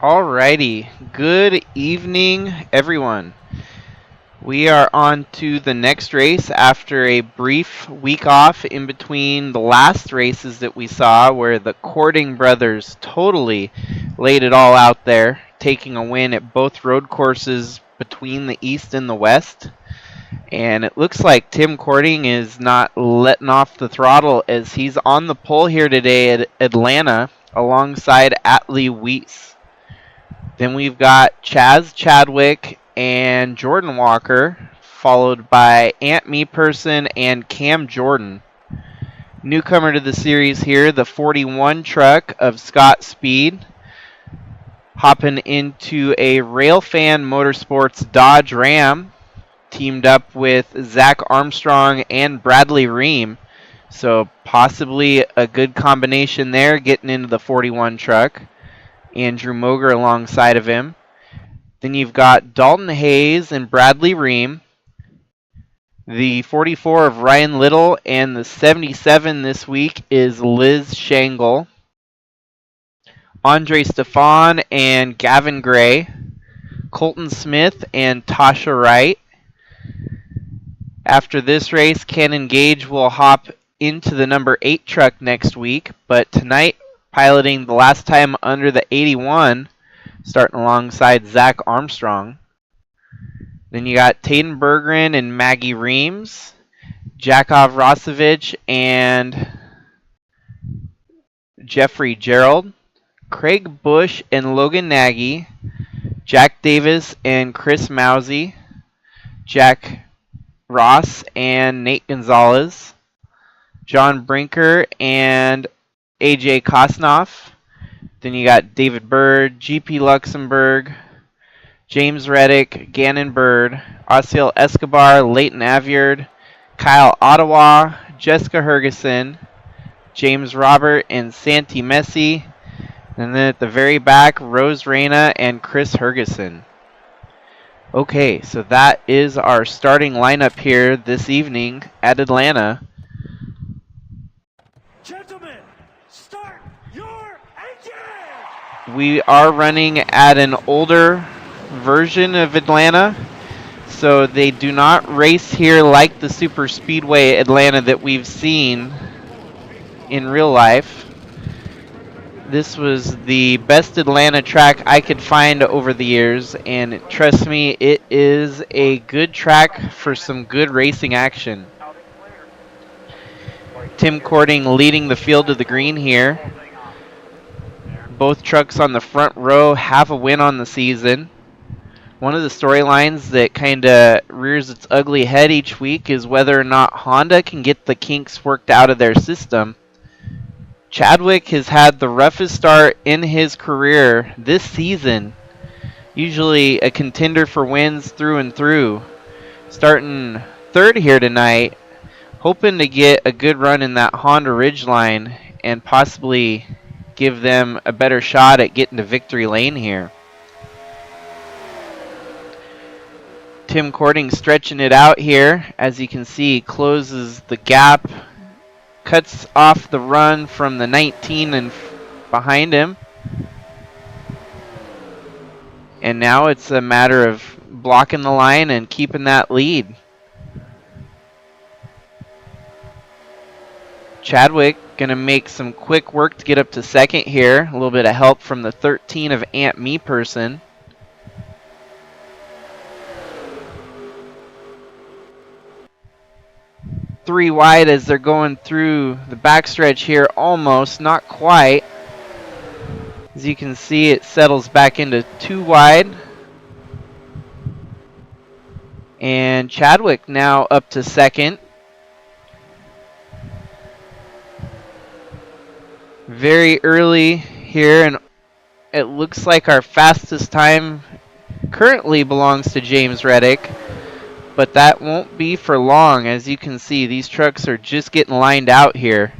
Alrighty, good evening everyone. We are on to the next race after a brief week off in between the last races that we saw where the Kourting Brothers totally laid it all out there, taking a win at both road courses between the East and the West. And it looks like Tim Kourting is not letting off the throttle as he's on the pole here today at Atlanta alongside Atley Weiss. Then we've got Chaz Chadwick and Jordan Walker, followed by Ant Meeperson and Cam Jordan. Newcomer to the series here, the 41 truck of Scott Speed, hopping into a Railfan Motorsports Dodge Ram, teamed up with Zach Armstrong and Bradley Ream. So possibly a good combination there, getting into the 41 truck. Andrew Moger alongside of him. Then you've got Dalton Hayes and Bradley Ream. The 44 of Ryan Little, and the 77 this week is Liz Shangle. Andre Stefan and Gavin Gray. Colton Smith and Tasha Wright. After this race, Cannon Gage will hop into the number 8 truck next week, but tonight piloting the last time under the 81, starting alongside Zach Armstrong. Then you got Taden Berggren and Maggie Reams, Jakov Rosevich and Jeffrey Gerald, Craig Bush and Logan Nagy, Jack Davis and Chris Mousy, Jack Ross and Nate Gonzalez, John Brinker and AJ Kosnoff. Then you got David Bird, GP Luxembourg, James Reddick, Gannon Bird, Osiel Escobar, Leighton Aviard, Kyle Ottawa, Jessica Hergeson, James Robert, and Santi Messi. And then at the very back, Rose Reyna and Chris Hergeson. Okay, so that is our starting lineup here this evening at Atlanta. Gentlemen, start your engine! We are running at an older version of Atlanta, so they do not race here like the Super Speedway Atlanta that we've seen in real life. This was the best Atlanta track I could find over the years, and trust me, it is a good track for some good racing action. Tim Kourting leading the field to the green here. Both trucks on the front row have a win on the season. One of the storylines that kind of rears its ugly head each week is whether or not Honda can get the kinks worked out of their system. Chadwick has had the roughest start in his career this season. Usually a contender for wins through and through. Starting third here tonight, hoping to get a good run in that Honda Ridgeline and possibly give them a better shot at getting to victory lane here. Tim Kourting stretching it out here. As you can see, closes the gap, cuts off the run from the 19 and behind him. And now it's a matter of blocking the line and keeping that lead. Chadwick going to make some quick work to get up to second here. A little bit of help from the 13 of Ant Meeperson. Three wide as they're going through the backstretch here. Almost, not quite. As you can see, it settles back into 2 wide. And Chadwick now up to second. Very early here, and it looks like our fastest time currently belongs to James Reddick, but that won't be for long. As you can see, these trucks are just getting lined out here.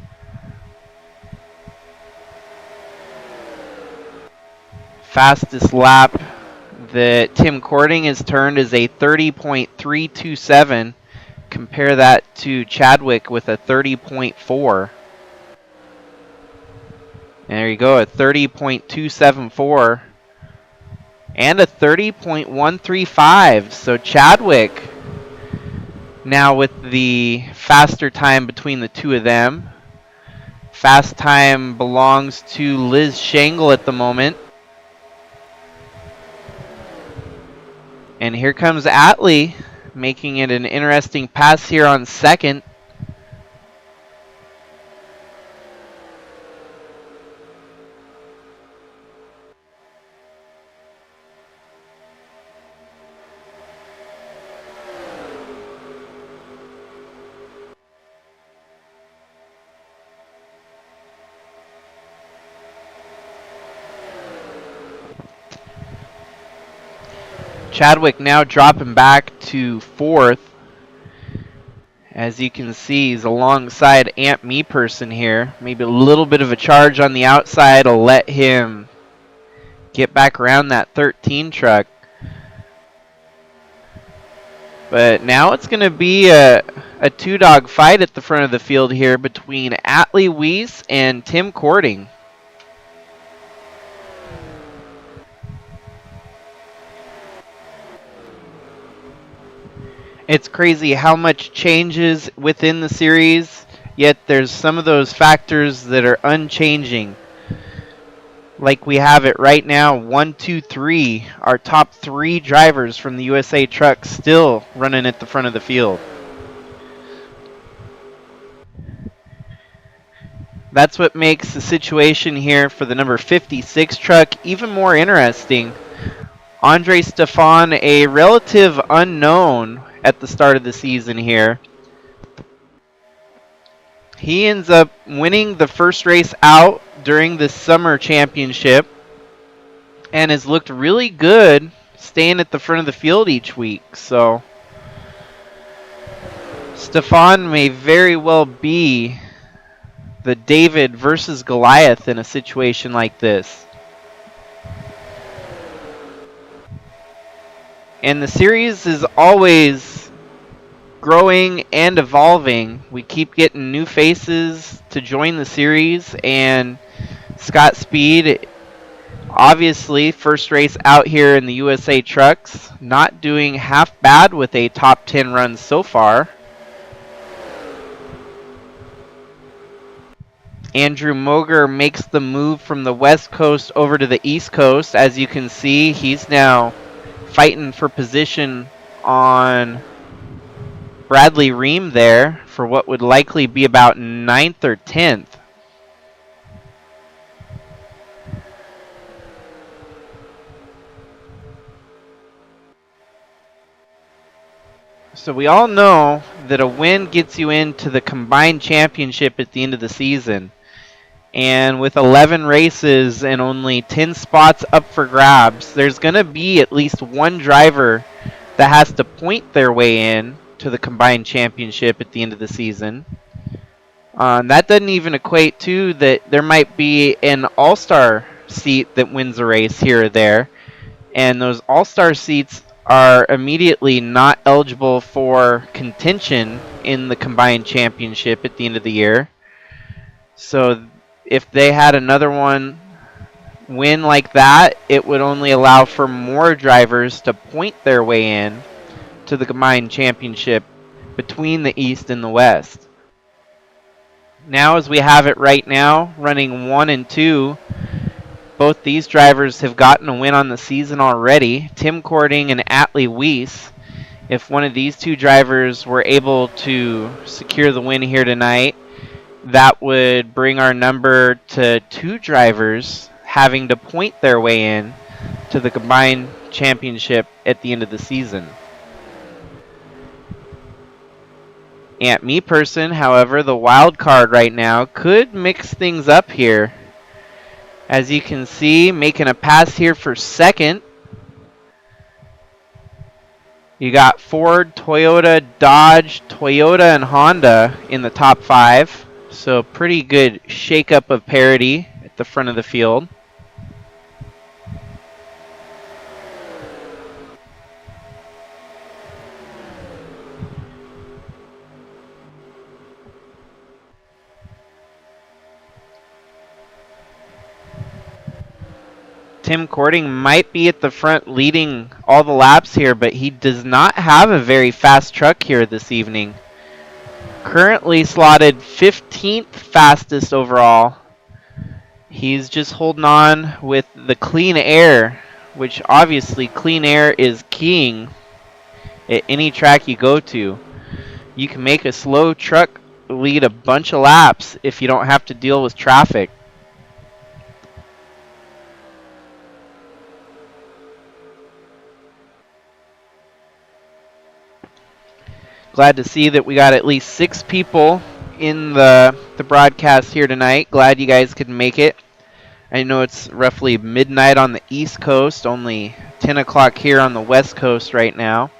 Fastest lap that Tim Kourting has turned is a 30.327. Compare that to Chadwick with a 30.4. And there you go, a 30.274 and a 30.135. So Chadwick now with the faster time between the two of them. Fast time belongs to Liz Shangle at the moment. And here comes Atley, making it an interesting pass here on second. Chadwick now dropping back to fourth. As you can see, he's alongside Ant Meperson here. Maybe a little bit of a charge on the outside will let him get back around that 13 truck. But now it's going to be a two-dog fight at the front of the field here between Atley Weiss and Tim Kourting. It's crazy how much changes within the series, yet there's some of those factors that are unchanging. Like we have it right now, 1, 2, 3, our top 3 drivers from the USA truck still running at the front of the field. That's what makes the situation here for the number 56 truck even more interesting. Andre Stefan, a relative unknown at the start of the season here. He ends up winning the first race out during the summer championship and has looked really good staying at the front of the field each week. So Stefan may very well be the David versus Goliath in a situation like this. And the series is always growing and evolving. We keep getting new faces to join the series, and Scott Speed, obviously first race out here in the USA trucks, not doing half bad with a top 10 run so far. Andrew Moger makes the move from the West Coast over to the East Coast. As you can see, he's now fighting for position on Bradley Ream there for what would likely be about 9th or 10th. So we all know that a win gets you into the combined championship at the end of the season. And with 11 races and only 10 spots up for grabs, there's going to be at least one driver that has to point their way in to the combined championship at the end of the season. That doesn't even equate to that there might be an all-star seat that wins a race here or there. And those all-star seats are immediately not eligible for contention in the combined championship at the end of the year. So if they had another one win like that, it would only allow for more drivers to point their way in to the combined championship between the East and the West. Now, as we have it right now, running 1 and 2, both these drivers have gotten a win on the season already. Tim Kourting and Atley Weiss. If one of these two drivers were able to secure the win here tonight, that would bring our number to 2 drivers having to point their way in to the combined championship at the end of the season. Ant Meperson, however, the wild card right now, could mix things up here. As you can see, making a pass here for second. You got Ford, Toyota, Dodge, Toyota, and Honda in the top 5. So pretty good shakeup of parity at the front of the field. Tim Kourting might be at the front leading all the laps here, but he does not have a very fast truck here this evening. Currently slotted 15th fastest overall. He's just holding on with the clean air, which obviously clean air is king at any track you go to. You can make a slow truck lead a bunch of laps if you don't have to deal with traffic. Glad to see that we got at least 6 people in the broadcast here tonight. Glad you guys could make it. I know it's roughly midnight on the East Coast, only 10 o'clock here on the West Coast right now.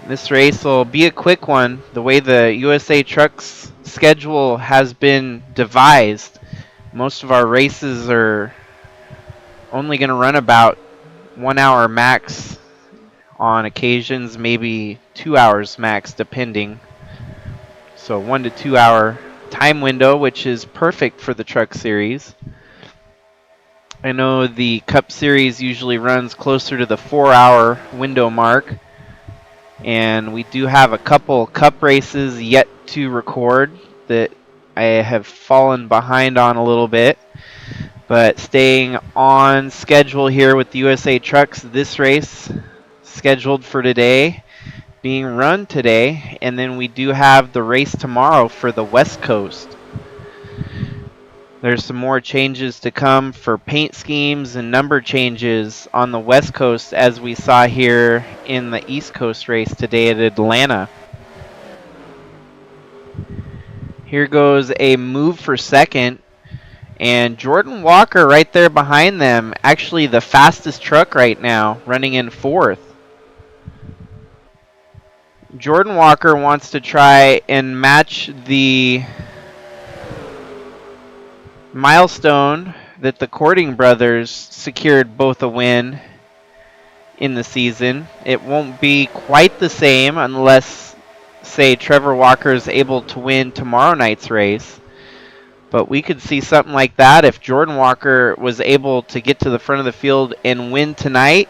This race will be a quick one. The way the USA Trucks schedule has been devised, most of our races are only going to run about 1 hour max, on occasions maybe 2 hours max depending. So 1 to 2 hour time window, which is perfect for the truck series. I know the Cup Series usually runs closer to the 4-hour window mark, and we do have a couple Cup races yet to record that I have fallen behind on a little bit. But staying on schedule here with the USA Trucks, this race scheduled for today, being run today, and then we do have the race tomorrow for the West Coast. There's some more changes to come for paint schemes and number changes on the West Coast, as we saw here in the East Coast race today at Atlanta. Here goes a move for second, and Jordan Walker right there behind them, actually the fastest truck right now, running in 4th. Jordan Walker wants to try and match the milestone that the Kourting Brothers secured both a win in the season. It won't be quite the same unless, say, Trevor Walker is able to win tomorrow night's race. But we could see something like that if Jordan Walker was able to get to the front of the field and win tonight.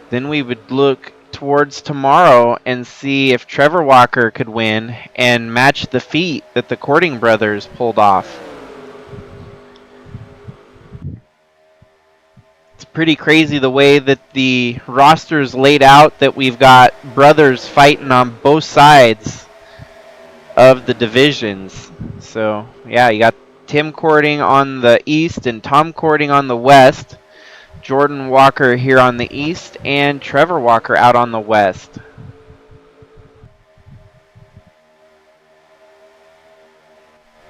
Then we would look towards tomorrow and see if Trevor Walker could win and match the feat that the Kourting Brothers pulled off. It's pretty crazy the way that the roster's laid out, that we've got brothers fighting on both sides of the divisions. So, yeah, you got Tim Kourting on the east and Tom Kourting on the west. Jordan Walker here on the east and Trevor Walker out on the west.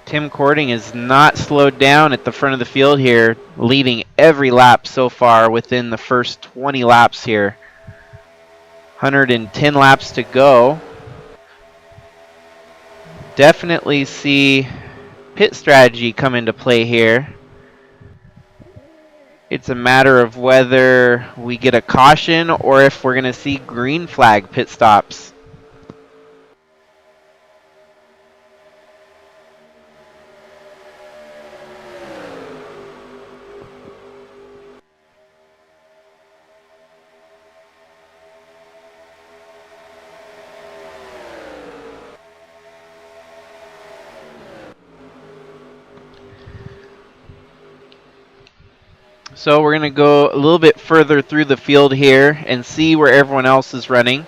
Tim Kourting is not slowed down at the front of the field here, leading every lap so far within the first 20 laps here. 110 laps to go. Definitely see pit strategy come into play here. It's a matter of whether we get a caution or if we're going to see green flag pit stops. So we're going to go a little bit further through the field here and see where everyone else is running.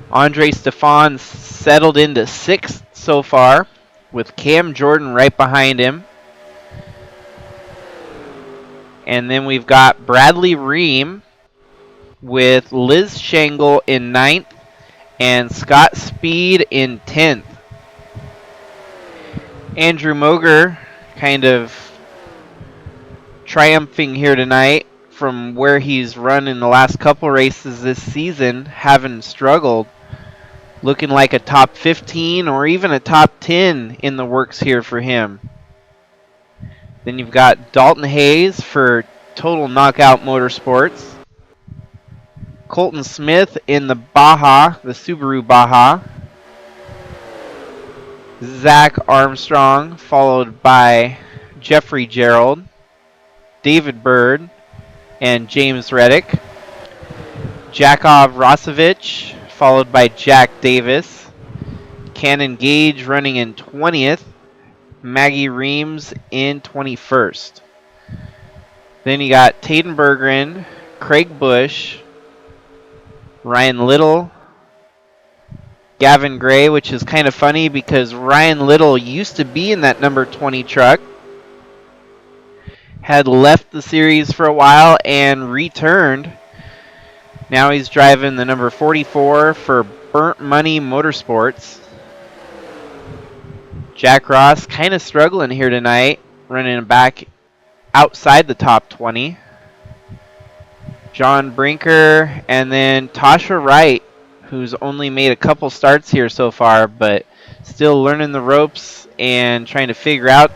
Andre Stefan settled into 6th so far, with Cam Jordan right behind him. And then we've got Bradley Ream with Liz Shangle in 9th and Scott Speed in 10th. Andrew Moger kind of triumphing here tonight from where he's run in the last couple races this season, having struggled. Looking like a top 15 or even a top 10 in the works here for him. Then you've got Dalton Hayes for Total Knockout Motorsports. Colton Smith in the Baja, the Subaru Baja. Zach Armstrong, followed by Jeffrey Gerald. David Bird, and James Reddick. Jakov Rosevich, followed by Jack Davis. Cannon Gage running in 20th. Maggie Reams in 21st. Then you got Taden Berggren, Craig Bush, Ryan Little, Gavin Gray, which is kind of funny because Ryan Little used to be in that number 20 truck, had left the series for a while and returned. Now he's driving the number 44 for Burnt Money Motorsports. Jack Ross kind of struggling here tonight, running back outside the top 20. John Brinker, and then Tasha Wright, who's only made a couple starts here so far, but still learning the ropes and trying to figure out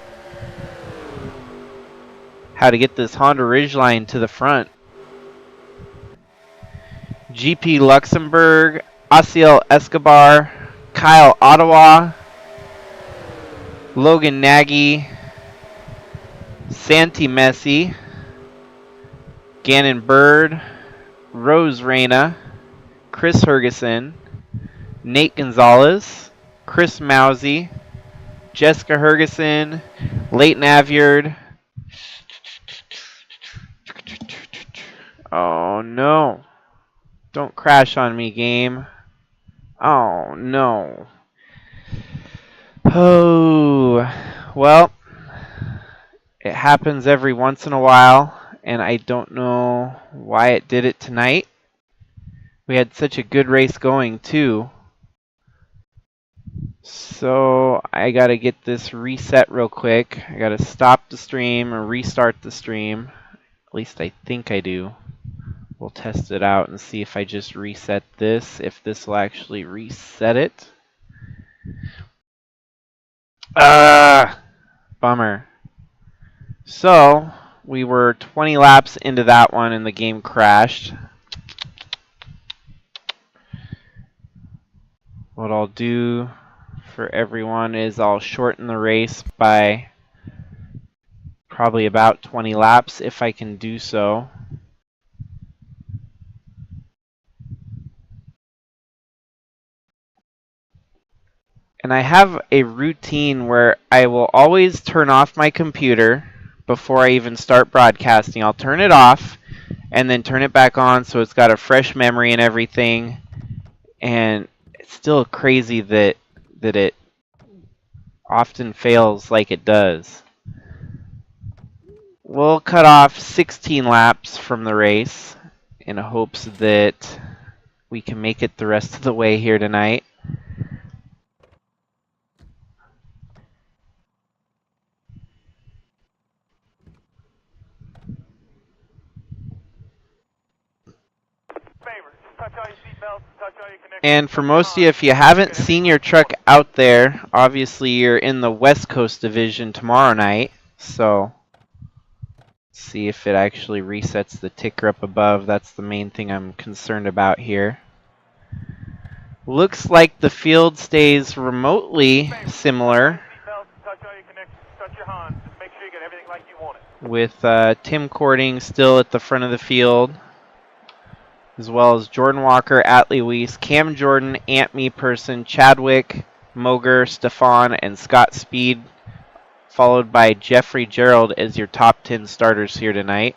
how to get this Honda Ridgeline to the front. GP Luxembourg, Asiel Escobar, Kyle Ottawa, Logan Nagy, Santi Messi, Gannon Bird, Rose Reyna, Chris Hergeson, Nate Gonzalez, Chris Mousy, Jessica Hergeson, Leighton Avyard. Oh no. Don't crash on me, game. Oh no. Oh, well, it happens every once in a while, and I don't know why it did it tonight. We had such a good race going, too. So I got to get this reset real quick. I got to stop the stream and restart the stream. At least I think I do. We'll test it out and see if I just reset this, if this will actually reset it. Bummer. So, we were 20 laps into that one and the game crashed. What I'll do for everyone is I'll shorten the race by probably about 20 laps if I can do so. And I have a routine where I will always turn off my computer before I even start broadcasting. I'll turn it off and then turn it back on so it's got a fresh memory and everything. And it's still crazy that it often fails like it does. We'll cut off 16 laps from the race in hopes that we can make it the rest of the way here tonight. And for most of you, if you haven't seen your truck out there, obviously you're in the West Coast Division tomorrow night. So, see if it actually resets the ticker up above. That's the main thing I'm concerned about here. Looks like the field stays remotely similar, with Tim Kourting still at the front of the field, as well as Jordan Walker, Atley Weiss, Cam Jordan, Ant Me Person, Chadwick, Moger, Stefan, and Scott Speed, followed by Jeffrey Gerald as your top 10 starters here tonight.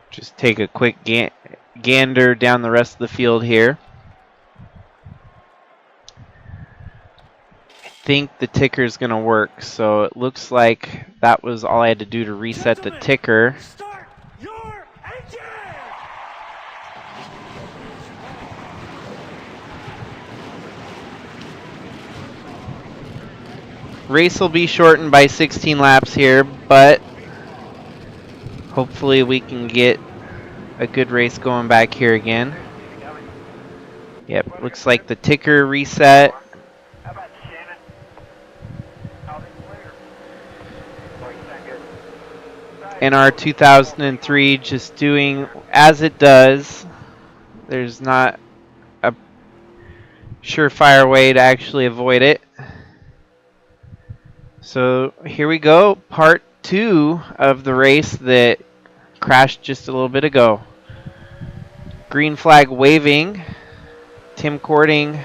Just take a quick gander down the rest of the field here. I think the ticker is going to work, so it looks like that was all I had to do to reset the ticker. Start your engine! Race will be shortened by 16 laps here, but hopefully we can get a good race going back here again. Yep, looks like the ticker reset. And our 2003 just doing as it does. There's not a surefire way to actually avoid it. So here we go, part 2 of the race that crashed just a little bit ago. Green flag waving. Tim Kourting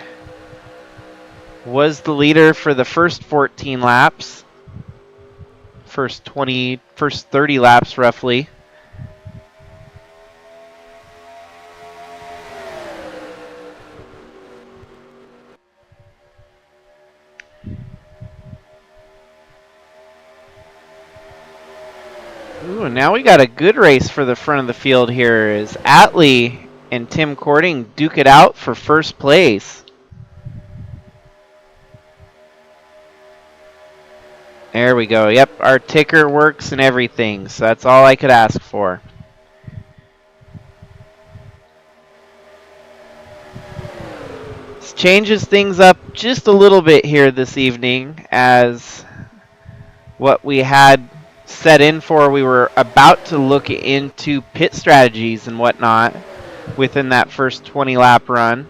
was the leader for the first 14 laps. First 30 laps roughly. Ooh, now we got a good race for the front of the field here as Atley and Tim Kourting duke it out for first place. There we go. Yep, our ticker works and everything, so that's all I could ask for. This changes things up just a little bit here this evening as what we had set in for, we were about to look into pit strategies and whatnot within that first 20 lap run.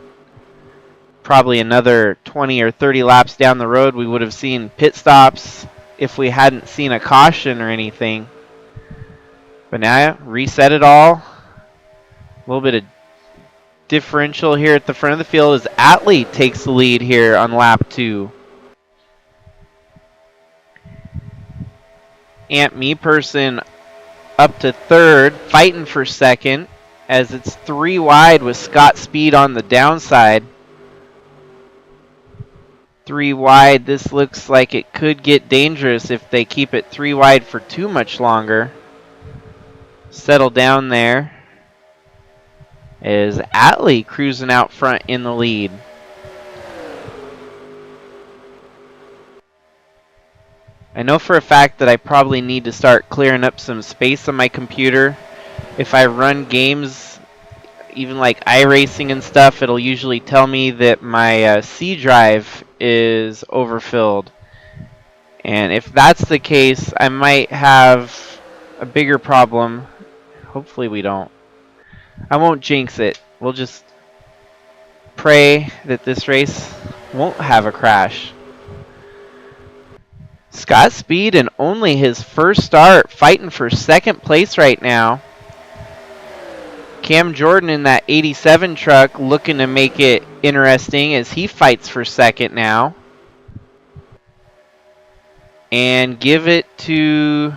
Probably another 20 or 30 laps down the road we would have seen pit stops if we hadn't seen a caution or anything. But now reset it all. A little bit of differential here at the front of the field as Atley takes the lead here on lap 2. Ant Me Person up to third, fighting for second as it's 3 wide with Scott Speed on the downside. 3 wide, this looks like it could get dangerous if they keep it 3 wide for too much longer. Settle down there as Atley cruising out front in the lead. I know for a fact that I probably need to start clearing up some space on my computer. If I run games, even like iRacing and stuff, it'll usually tell me that my C drive is overfilled. And if that's the case, I might have a bigger problem. Hopefully we don't. I won't jinx it. We'll just pray that this race won't have a crash. Scott Speed in only his first start, fighting for second place right now. Cam Jordan in that 87 truck looking to make it interesting as he fights for second now. And give it to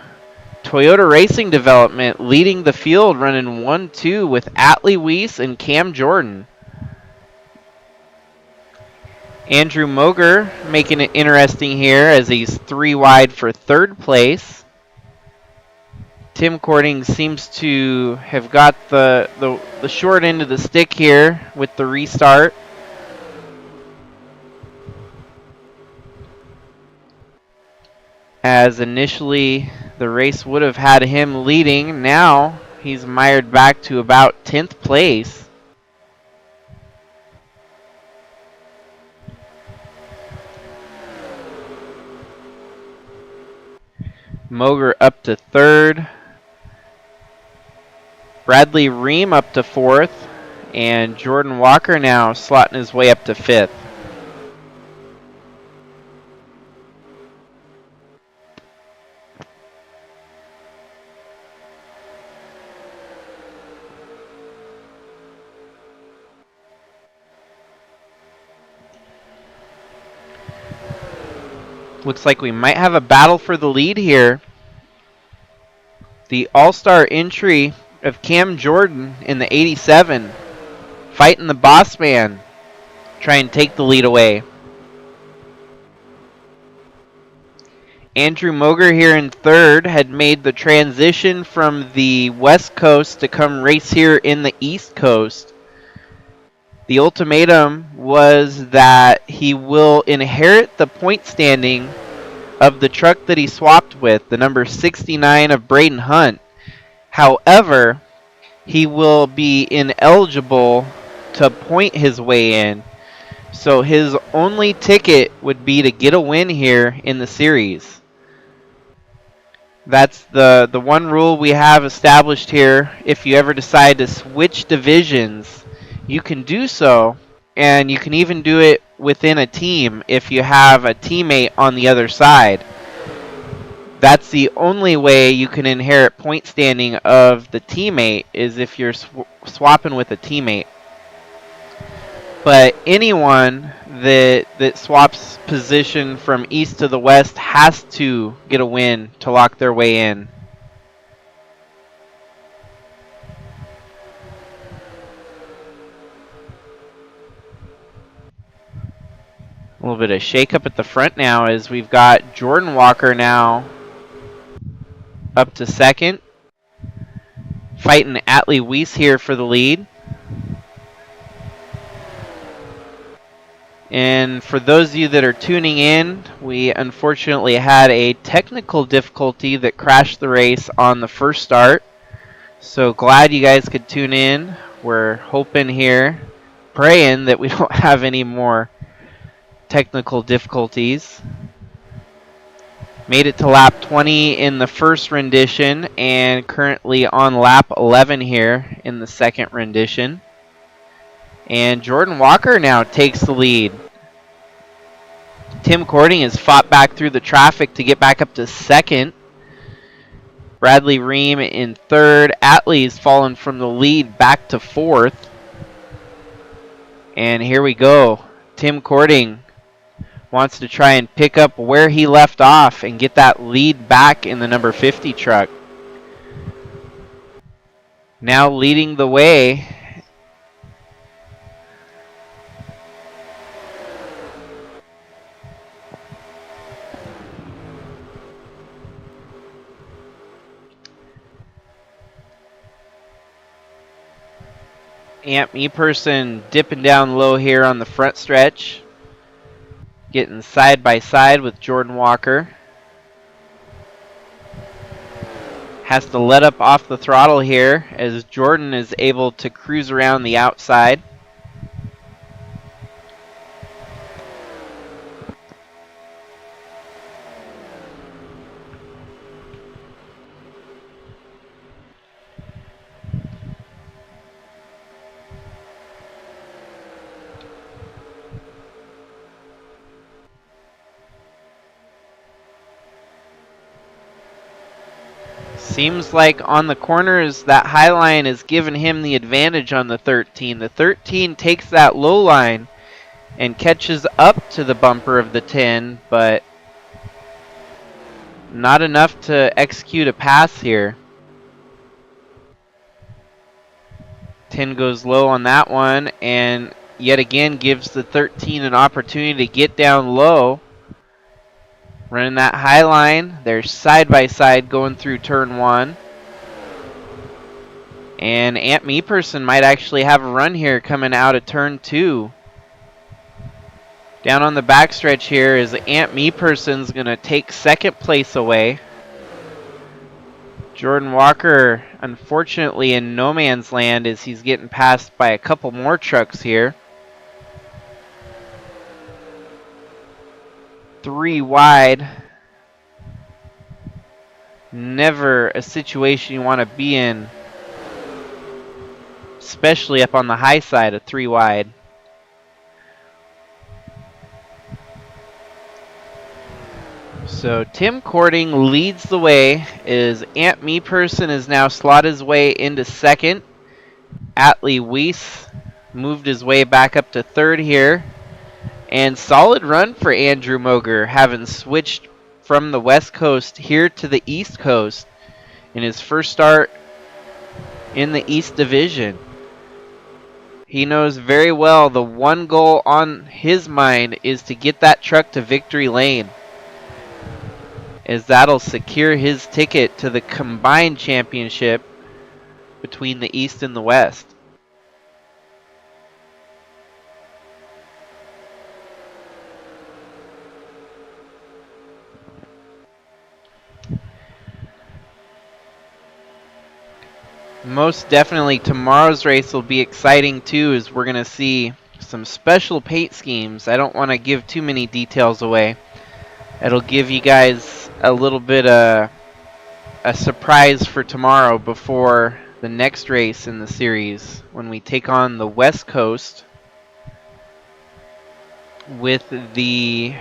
Toyota Racing Development leading the field, running 1-2 with Atley Weiss and Cam Jordan. Andrew Moger making it interesting here as he's 3 wide for third place. Tim Kourting seems to have got the short end of the stick here with the restart. As initially the race would have had him leading, now he's mired back to about 10th place. Moger up to third. Bradley Ream up to fourth. And Jordan Walker now slotting his way up to fifth. Looks like we might have a battle for the lead here. The all-star entry of Cam Jordan in the 87. Fighting the boss man. Try and take the lead away. Andrew Moger here in third had made the transition from the West Coast to come race here in the East Coast. The ultimatum was that he will inherit the point standing of the truck that he swapped with, the number 69 of Braden Hunt. However, he will be ineligible to point his way in. So his only ticket would be to get a win here in the series. That's the one rule we have established here. If you ever decide to switch divisions, you can do so, and you can even do it within a team if you have a teammate on the other side. that's the only way you can inherit point standing of the teammate is if you're swapping with a teammate. But anyone that swaps position from east to the west has to get a win to lock their way in. A little bit of shake-up at the front now as we've got Jordan Walker now up to second. Fighting Atley Weiss here for the lead. And for those of you that are tuning in, we unfortunately had a technical difficulty that crashed the race on the first start. So glad you guys could tune in. We're hoping here, praying that we don't have any more technical difficulties. Made it to lap 20 in the first rendition and currently on lap 11 here in the second rendition. And Jordan Walker now takes the lead. Tim Kourting has fought back through the traffic to get back up to second. Bradley Ream in third. Atley's fallen from the lead back to fourth. And here we go. Tim Kourting wants to try and pick up where he left off and get that lead back in the number 50 truck. Now leading the way. Ant Me-Person dipping down low here on the front stretch. Getting side by side with Jordan Walker. Has to let up off the throttle here as Jordan is able to cruise around the outside. Seems like on the corners that high line is giving him the advantage on the 13. The 13 takes that low line and catches up to the bumper of the 10, but not enough to execute a pass here. 10 goes low on that one and yet again gives the 13 an opportunity to get down low. Running that high line. They're side by side going through turn one. And Ant Me-Person might actually have a run here coming out of turn two. Down on the backstretch here is Ant Me-Person's going to take second place away. Jordan Walker, unfortunately, in no man's land as he's getting passed by a couple more trucks here. 3 wide. Never a situation you want to be in, especially up on the high side of 3 wide. So Tim Kourting leads the way as Ant Me-Person is now slotted his way into second. Atley Weiss moved his way back up to third here. And solid run for Andrew Moger, having switched from the West Coast here to the East Coast in his first start in the East Division. He knows very well the one goal on his mind is to get that truck to victory lane, as that'll secure his ticket to the combined championship between the East and the West. Most definitely tomorrow's race will be exciting too, as we're going to see some special paint schemes. I don't want to give too many details away. It'll give you guys a little bit of a surprise for tomorrow before the next race in the series when we take on the West Coast with the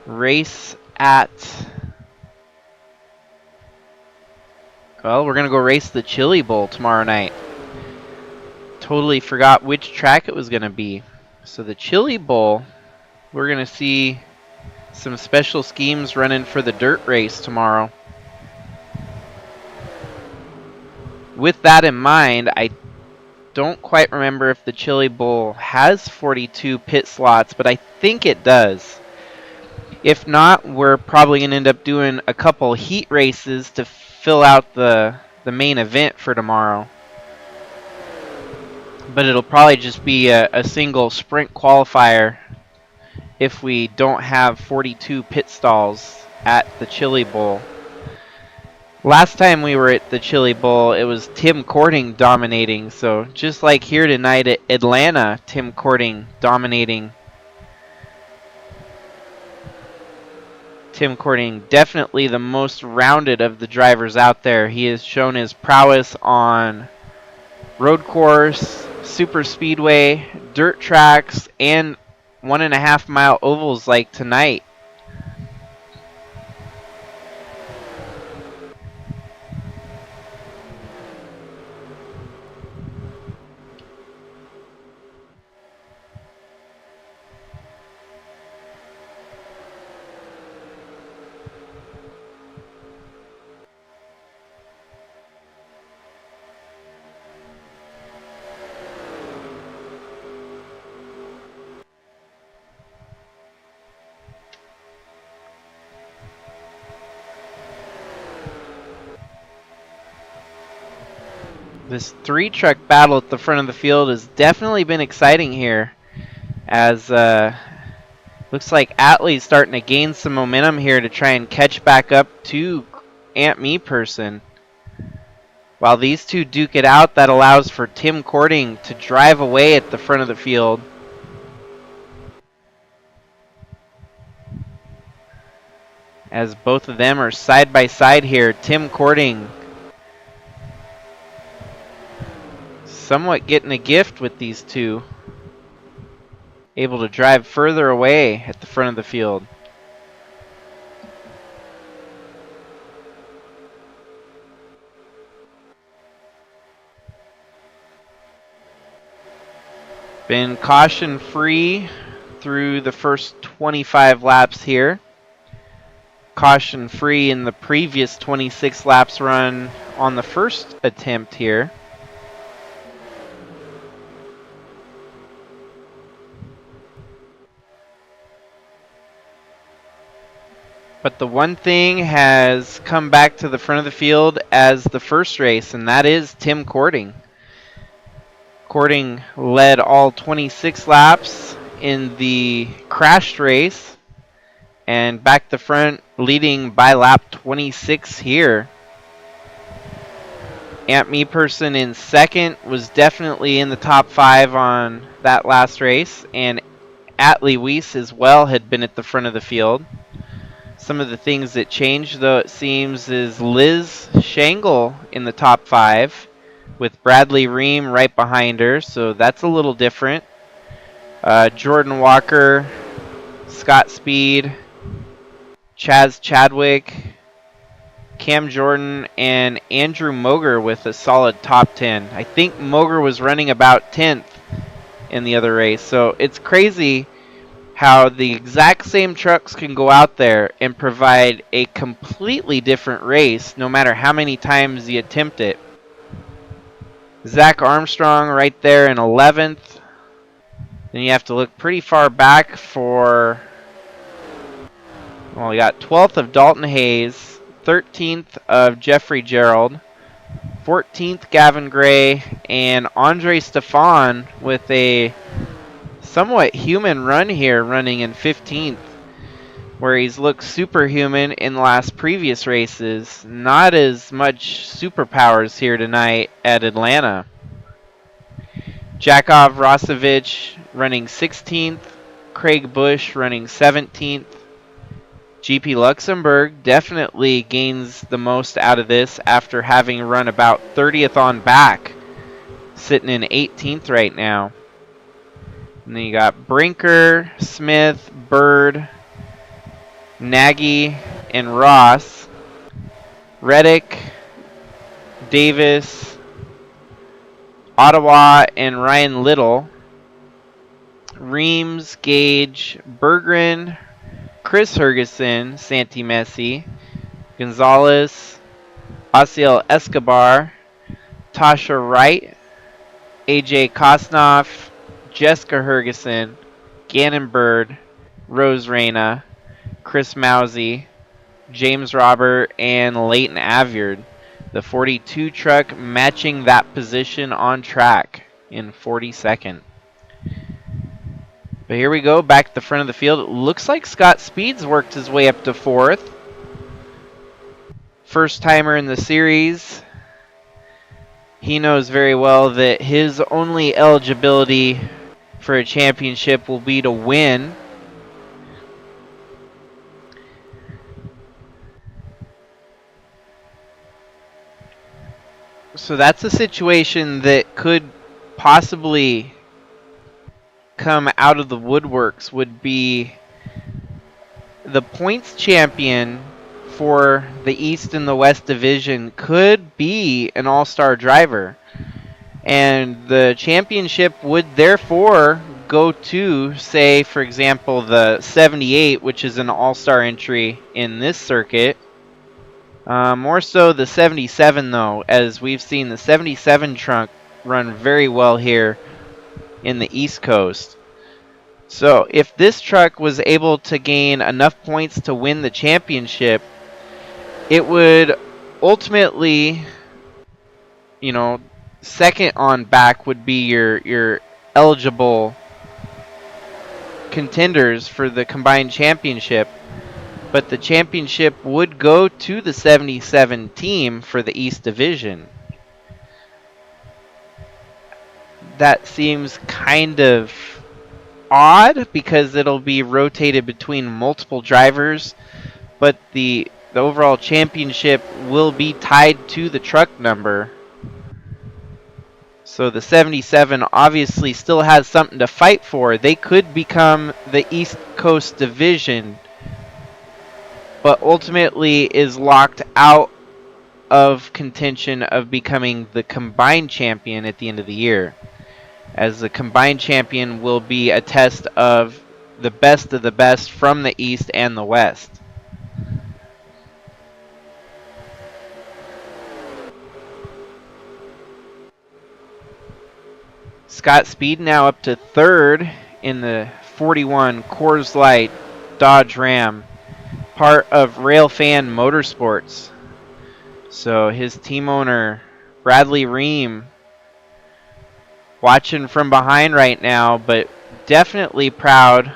race at Well, we're going to go race the Chili Bowl tomorrow night. Totally forgot which track it was going to be. So the Chili Bowl, we're going to see some special schemes running for the dirt race tomorrow. With that in mind, I don't quite remember if the Chili Bowl has 42 pit slots, but I think it does. If not, we're probably going to end up doing a couple heat races to fill out the main event for tomorrow. But it'll probably just be a single sprint qualifier if we don't have 42 pit stalls at the Chili Bowl. Last time we were at the Chili Bowl, it was Tim Kourting dominating. So just like here tonight at Atlanta, Tim Kourting dominating. Tim Kourting, definitely the most rounded of the drivers out there. He has shown his prowess on road course, super speedway, dirt tracks, and 1.5 mile ovals like tonight. This 3-truck battle at the front of the field has definitely been exciting here, as looks like Atley's starting to gain some momentum here to try and catch back up to Aunt Me Person. While these two duke it out, that allows for Tim Kourting to drive away at the front of the field. As both of them are side by side here, Tim Kourting somewhat getting a gift with these two. Able to drive further away at the front of the field. Been caution free through the first 25 laps here. Caution free in the previous 26 laps run on the first attempt here. But the one thing has come back to the front of the field as the first race, and that is Tim Kourting. Kourting led all 26 laps in the crashed race, and back to front leading by lap 26 here. Aunt Me Person in second was definitely in the top 5 on that last race, and Atley Weiss as well had been at the front of the field. Some of the things that changed, though, it seems, is Liz Shangle in the top 5 with Bradley Ream right behind her, so that's a little different. Jordan Walker, Scott Speed, Chaz Chadwick, Cam Jordan, and Andrew Moger with a solid top 10. I think Moger was running about 10th in the other race, so it's crazy how the exact same trucks can go out there and provide a completely different race no matter how many times you attempt it. Zach Armstrong right there in 11th. Then you have to look pretty far back for, well, we got 12th of Dalton Hayes, 13th of Jeffrey Gerald, 14th Gavin Gray, and Andre Stefan with a somewhat human run here, running in 15th, where he's looked superhuman in the last previous races. Not as much superpowers here tonight at Atlanta. Jakov Rosevich running 16th, Craig Bush running 17th. GP Luxembourg definitely gains the most out of this after having run about 30th on back, sitting in 18th right now. And then you got Brinker, Smith, Bird, Nagy, and Ross. Reddick, Davis, Ottawa, and Ryan Little. Reams, Gage, Berggren, Chris Hergeson, Santi Messi, Gonzalez, Asiel Escobar, Tasha Wright, AJ Kosnoff, Jessica Hergeson, Gannon Bird, Rose Reyna, Chris Mousy, James Robert, and Leighton Avyard. The 42 truck matching that position on track in 42nd. But here we go, back to the front of the field. It looks like Scott Speed's worked his way up to 4th. First timer in the series. He knows very well that his only eligibility for a championship will be to win. So that's a situation that could possibly come out of the woodworks, would be the points champion for the East and the West division could be an all-star driver. And the championship would therefore go to, say, for example, the 78, which is an all-star entry in this circuit. More so the 77, though, as we've seen the 77 trunk run very well here in the East Coast. So if this truck was able to gain enough points to win the championship, it would ultimately, second on back would be your eligible contenders for the combined championship. But the championship would go to the 77 team for the East Division. That seems kind of odd because it'll be rotated between multiple drivers, but the overall championship will be tied to the truck number. So the 77 obviously still has something to fight for. They could become the East Coast Division, but ultimately is locked out of contention of becoming the combined champion at the end of the year, as the combined champion will be a test of the best from the East and the West. Scott Speed now up to 3rd in the 41 Coors Light Dodge Ram, part of Railfan Motorsports. So his team owner, Bradley Ream, watching from behind right now, but definitely proud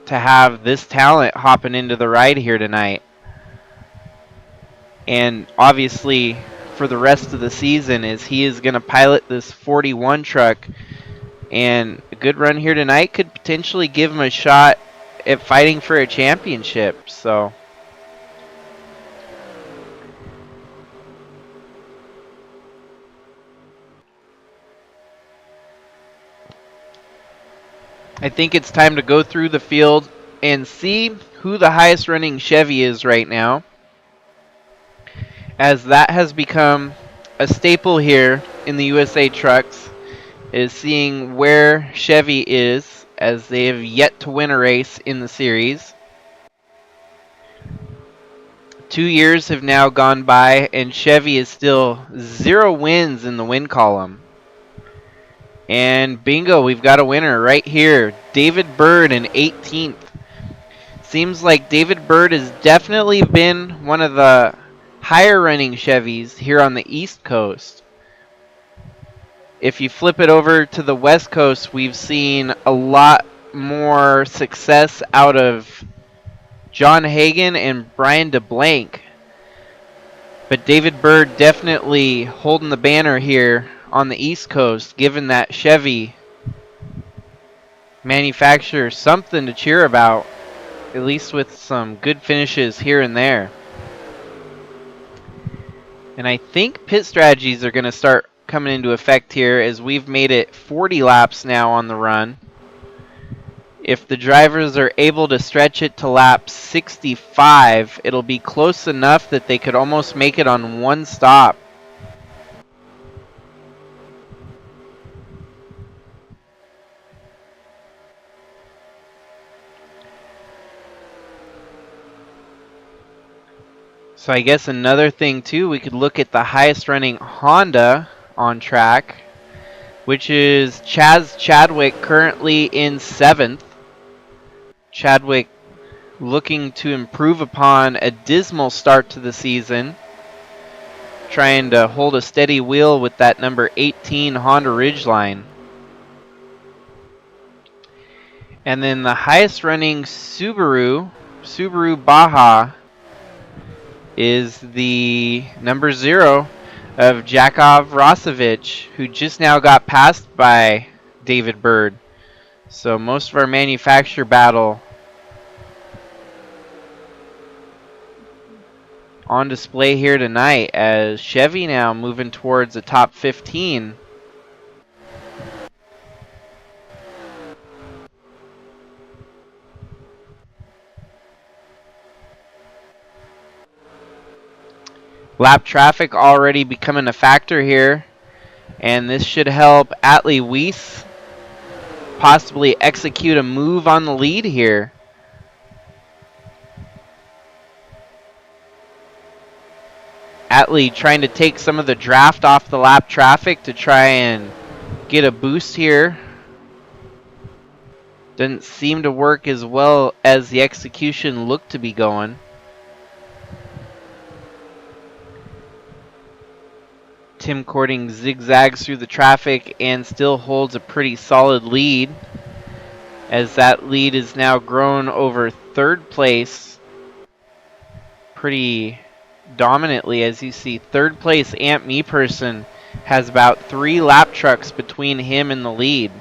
to have this talent hopping into the ride here tonight. And obviously for the rest of the season, is he is going to pilot this 41 truck, and a good run here tonight could potentially give him a shot at fighting for a championship. So I think it's time to go through the field and see who the highest running Chevy is right now, as that has become a staple here in the USA Trucks, is seeing where Chevy is, as they have yet to win a race in the series. 2 years have now gone by, and Chevy is still 0 wins in the win column. And bingo, we've got a winner right here. David Bird in 18th. Seems like David Bird has definitely been one of the higher running Chevys here on the East Coast. If you flip it over to the West Coast, we've seen a lot more success out of John Hagan and Brian DeBlanc. But David Bird definitely holding the banner here on the East Coast, given that Chevy manufactures something to cheer about, at least with some good finishes here and there. And I think pit strategies are going to start coming into effect here, as we've made it 40 laps now on the run. If the drivers are able to stretch it to lap 65, it'll be close enough that they could almost make it on one stop. So I guess another thing too, we could look at the highest running Honda on track, which is Chaz Chadwick, currently in 7th. Chadwick looking to improve upon a dismal start to the season, trying to hold a steady wheel with that number 18 Honda Ridgeline. And then the highest running Subaru Baja, is the number 0 of Jakov Rosevich, who just now got passed by David Bird. So most of our manufacturer battle on display here tonight, as Chevy now moving towards the top 15. Lap traffic already becoming a factor here, and this should help Atley Weiss possibly execute a move on the lead here. Atley trying to take some of the draft off the lap traffic to try and get a boost here. Didn't seem to work as well as the execution looked to be going. Tim Kourting zigzags through the traffic and still holds a pretty solid lead, as that lead is now grown over 3rd place pretty dominantly. As you see, 3rd place Ant Me Person has about 3 lap trucks between him and the lead.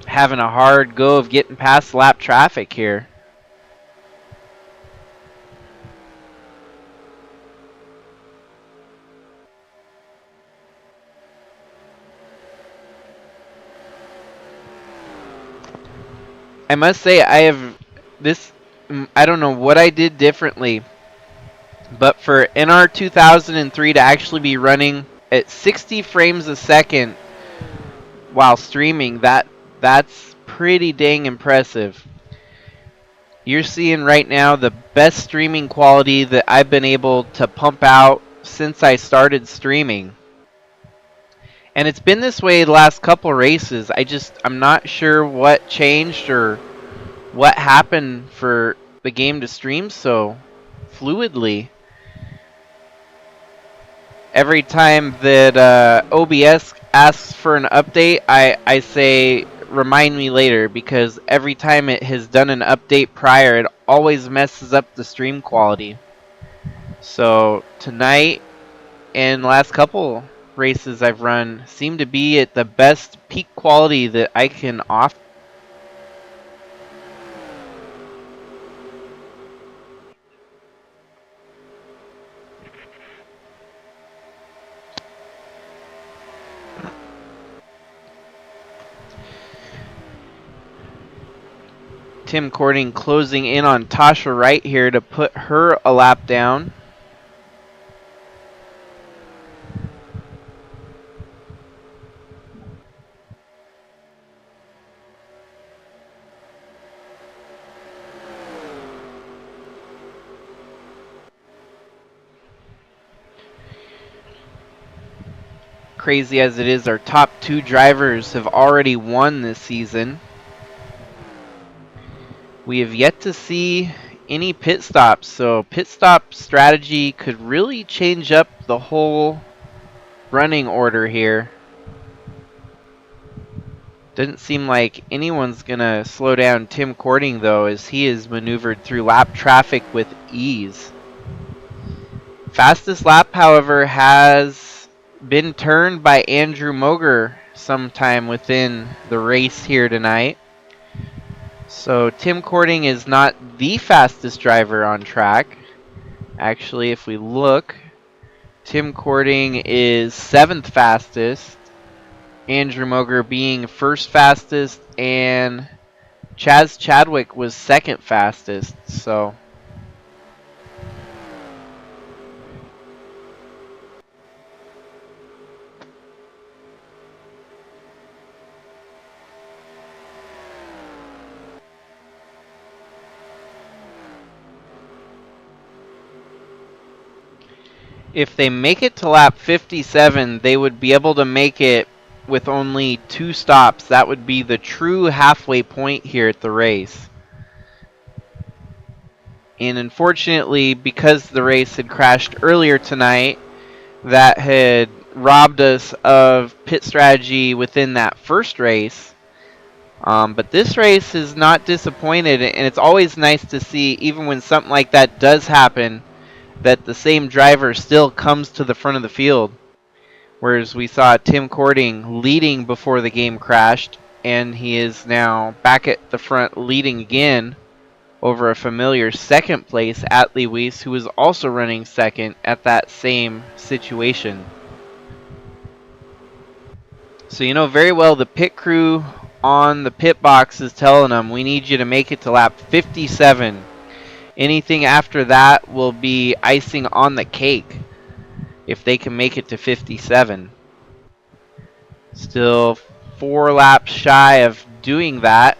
Having a hard go of getting past lap traffic here. I must say, I don't know what I did differently, but for NR 2003 to actually be running at 60 frames a second while streaming, that's pretty dang impressive. You're seeing right now the best streaming quality that I've been able to pump out since I started streaming. And it's been this way the last couple races. I'm not sure what changed or what happened for the game to stream so fluidly. Every time that OBS asks for an update, I say, remind me later, because every time it has done an update prior, it always messes up the stream quality. So tonight and last couple races I've run seem to be at the best peak quality that I can offer. Tim Kourting closing in on Tasha Wright here to put her a lap down. Crazy as it is, our top 2 drivers have already won this season. We have yet to see any pit stops, so pit stop strategy could really change up the whole running order here. Doesn't seem like anyone's gonna slow down Tim Kourting though, as he is maneuvered through lap traffic with ease. Fastest lap, however, has been turned by Andrew Moger sometime within the race here tonight. So Tim Kourting is not the fastest driver on track. Actually, if we look, Tim Kourting is 7th fastest, Andrew Moger being 1st fastest, and Chaz Chadwick was 2nd fastest. So If they make it to lap 57, they would be able to make it with only 2 stops. That would be the true halfway point here at the race. And unfortunately, because the race had crashed earlier tonight, that had robbed us of pit strategy within that first race. But this race is not disappointed, and it's always nice to see, even when something like that does happen, that the same driver still comes to the front of the field. Whereas we saw Tim Kourting leading before the game crashed, and he is now back at the front leading again over a familiar second place Atley, who was also running second at that same situation. So you know very well the pit crew on the pit box is telling them, we need you to make it to lap 57. Anything after that will be icing on the cake if they can make it to 57. Still 4 laps shy of doing that.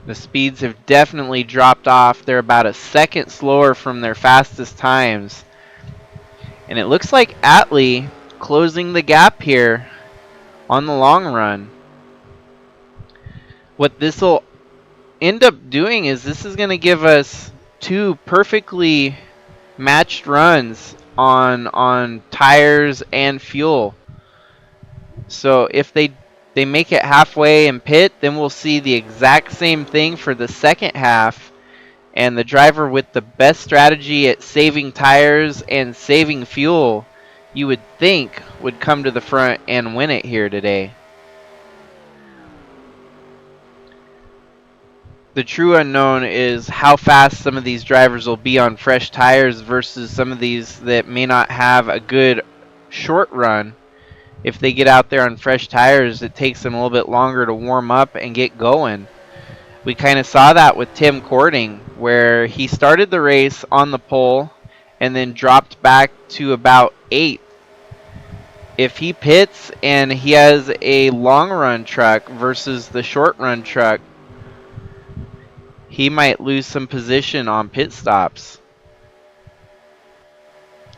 The speeds have definitely dropped off. They're about a second slower from their fastest times. And it looks like Atley closing the gap here on the long run. What this will end up doing is this is going to give us 2 perfectly matched runs on tires and fuel. So if they make it halfway and pit, then we'll see the exact same thing for the second half. And the driver with the best strategy at saving tires and saving fuel, you would think, would come to the front and win it here today. The true unknown is how fast some of these drivers will be on fresh tires versus some of these that may not have a good short run. If they get out there on fresh tires, it takes them a little bit longer to warm up and get going. We kind of saw that with Tim Kourting, where he started the race on the pole and then dropped back to about 8th. If he pits and he has a long run truck versus the short run truck, he might lose some position on pit stops.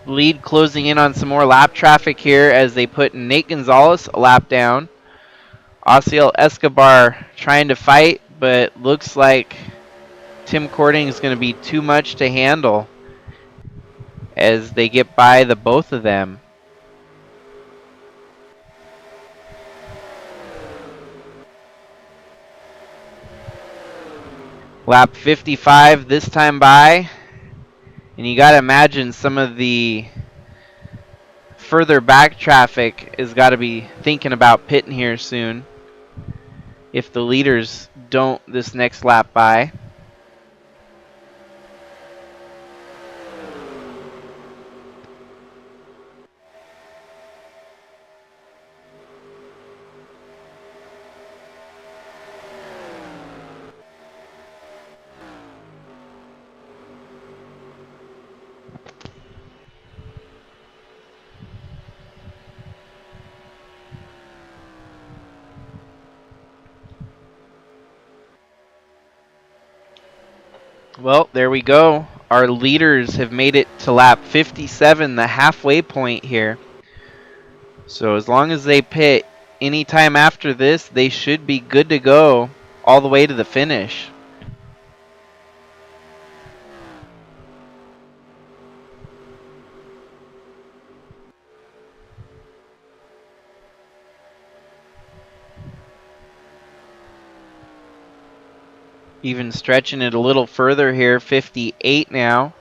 Lead closing in on some more lap traffic here as they put Nate Gonzalez a lap down. Osiel Escobar trying to fight, but looks like Tim Kourting is going to be too much to handle as they get by the both of them. Lap 55 this time by, and you got to imagine some of the further back traffic has got to be thinking about pitting here soon if the leaders don't this next lap by. Well, there we go. Our leaders have made it to lap 57, the halfway point here. So as long as they pit any time after this, they should be good to go all the way to the finish. Even stretching it a little further here, 58 now.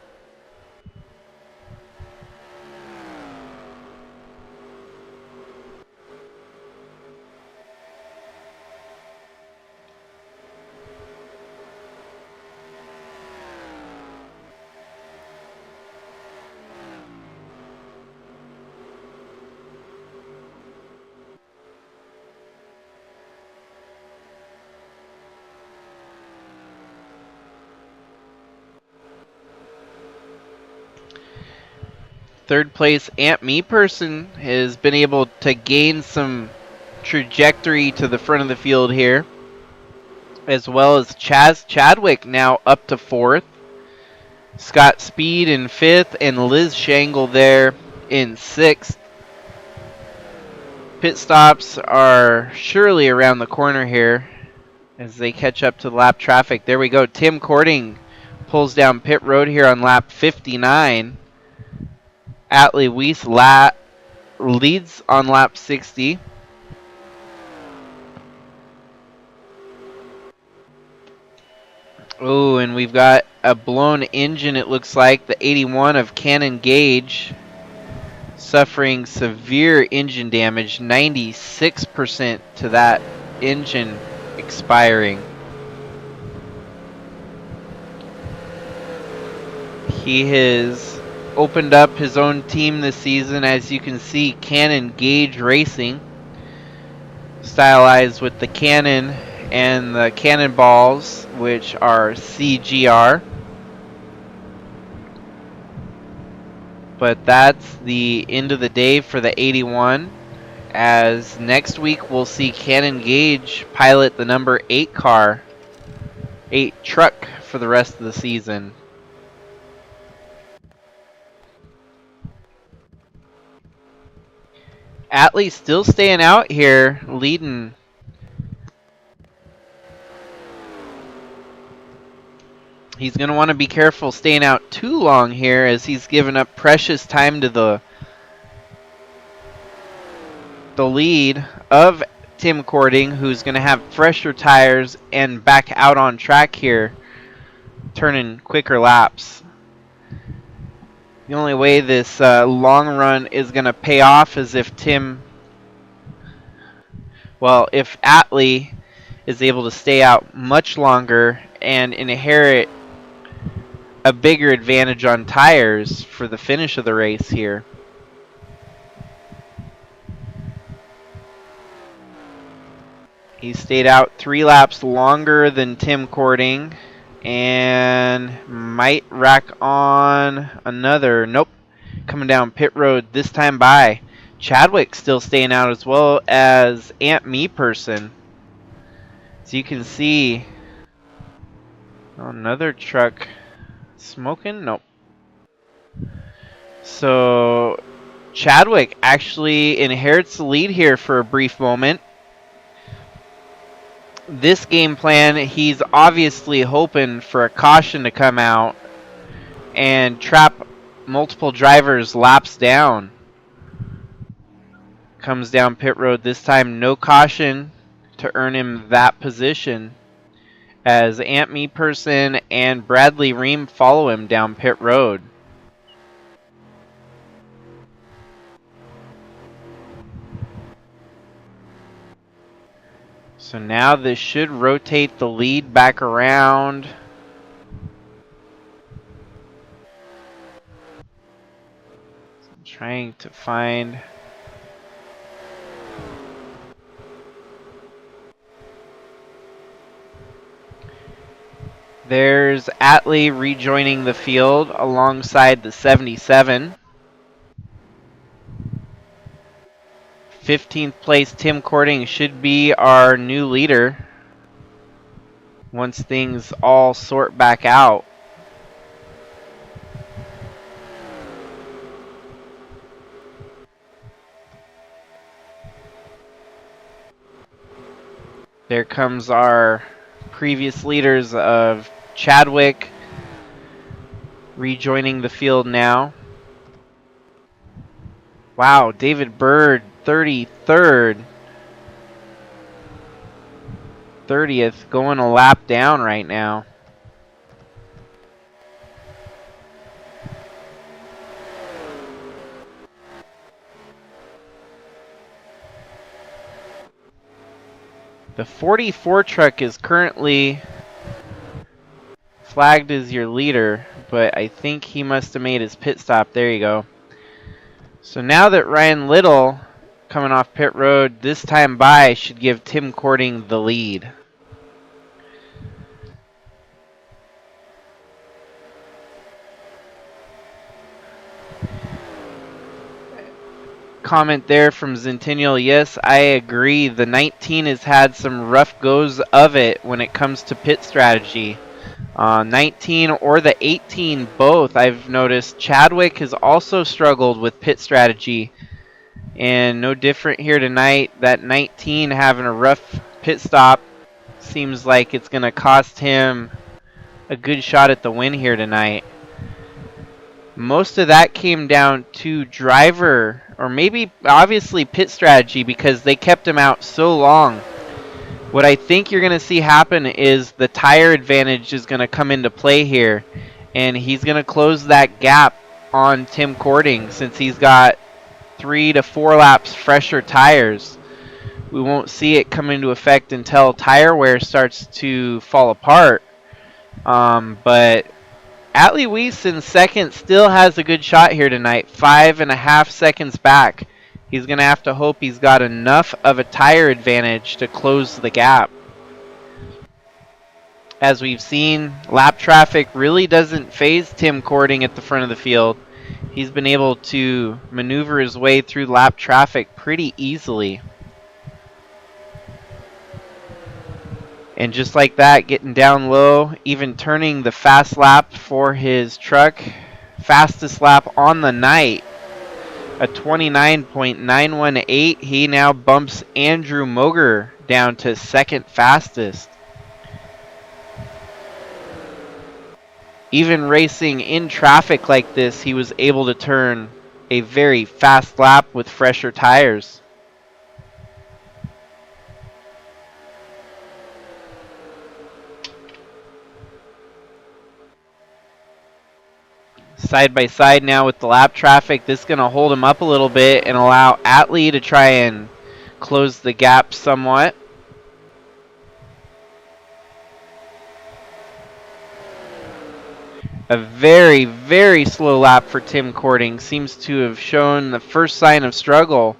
Third place Ant Me Person has been able to gain some trajectory to the front of the field here, as well as Chaz Chadwick now up to 4th. Scott Speed in 5th, and Liz Shangle there in 6th. Pit stops are surely around the corner here as they catch up to the lap traffic. There we go. Tim Kourting pulls down pit road here on lap 59. Atley Weiss leads on lap 60. Oh, and we've got a blown engine, it looks like. The 81 of Cannon Gage suffering severe engine damage, 96% to that engine expiring. He has opened up his own team this season, as you can see, Cannon Gage Racing, stylized with the Cannon and the Cannonballs, which are CGR. But that's the end of the day for the 81, as next week we'll see Cannon Gage pilot the number 8 car, 8 truck for the rest of the season. Atley still staying out here, leading. He's going to want to be careful staying out too long here, as he's given up precious time to the lead of Tim Kourting, who's going to have fresher tires and back out on track here, turning quicker laps. The only way this long run is going to pay off is if if Atley is able to stay out much longer and inherit a bigger advantage on tires for the finish of the race here. He stayed out 3 laps longer than Tim Kourting and might rack on another. Nope. Coming down pit road this time by. Chadwick still staying out, as well as Aunt Me Person. So you can see another truck smoking. Nope. So Chadwick actually inherits the lead here for a brief moment. This game plan, he's obviously hoping for a caution to come out and trap multiple drivers laps down. Comes down pit road this time, no caution to earn him that position, as Aunt Me Person and Bradley Ream follow him down pit road. So now this should rotate the lead back around. I'm trying to find... There's Atley rejoining the field alongside the 77. 15th place Tim Kourting should be our new leader once things all sort back out. There comes our previous leaders of Chadwick rejoining the field now. Wow, David Bird, 33rd. 30th, going a lap down right now. The 44 truck is currently flagged as your leader, but I think he must have made his pit stop. There you go. So now that Ryan Little coming off pit road this time by should give Tim Kourting the lead. comment there from Centennial. Yes, I agree. The 19 has had some rough goes of it when it comes to pit strategy. 19 or the 18 both, I've noticed. Chadwick has also struggled with pit strategy. And no different here tonight. That 19 having a rough pit stop seems like it's going to cost him a good shot at the win here tonight. Most of that came down to driver, or maybe obviously pit strategy, because they kept him out so long. What I think you're going to see happen is the tire advantage is going to come into play here, and he's going to close that gap on Tim Kourting since he's got 3 to 4 laps fresher tires. We won't see it come into effect until tire wear starts to fall apart. But Atley Weiss in second still has a good shot here tonight, 5.5 seconds back. He's going to have to hope he's got enough of a tire advantage to close the gap. As we've seen, lap traffic really doesn't phase Tim Kourting at the front of the field. He's been able to maneuver his way through lap traffic pretty easily. And just like that, getting down low, even turning the fast lap for his truck. Fastest lap on the night, a 29.918. He now bumps Andrew Moger down to second fastest. Even racing in traffic like this, he was able to turn a very fast lap with fresher tires. Side by side now with the lap traffic. This is going to hold him up a little bit and allow Atley to try and close the gap somewhat. A very, very slow lap for Tim Kourting. Seems to have shown the first sign of struggle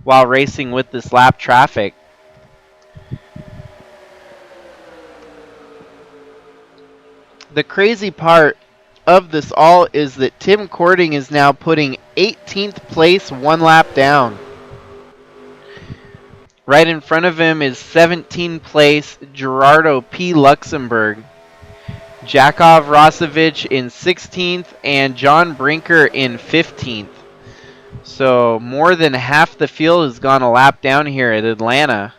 while racing with this lap traffic. The crazy part of this all is that Tim Kourting is now putting 18th place 1 lap down. Right in front of him is 17th place Gerardo P. Luxembourg. Jakov Rosevich in 16th and John Brinker in 15th. So more than half the field has gone a lap down here at Atlanta.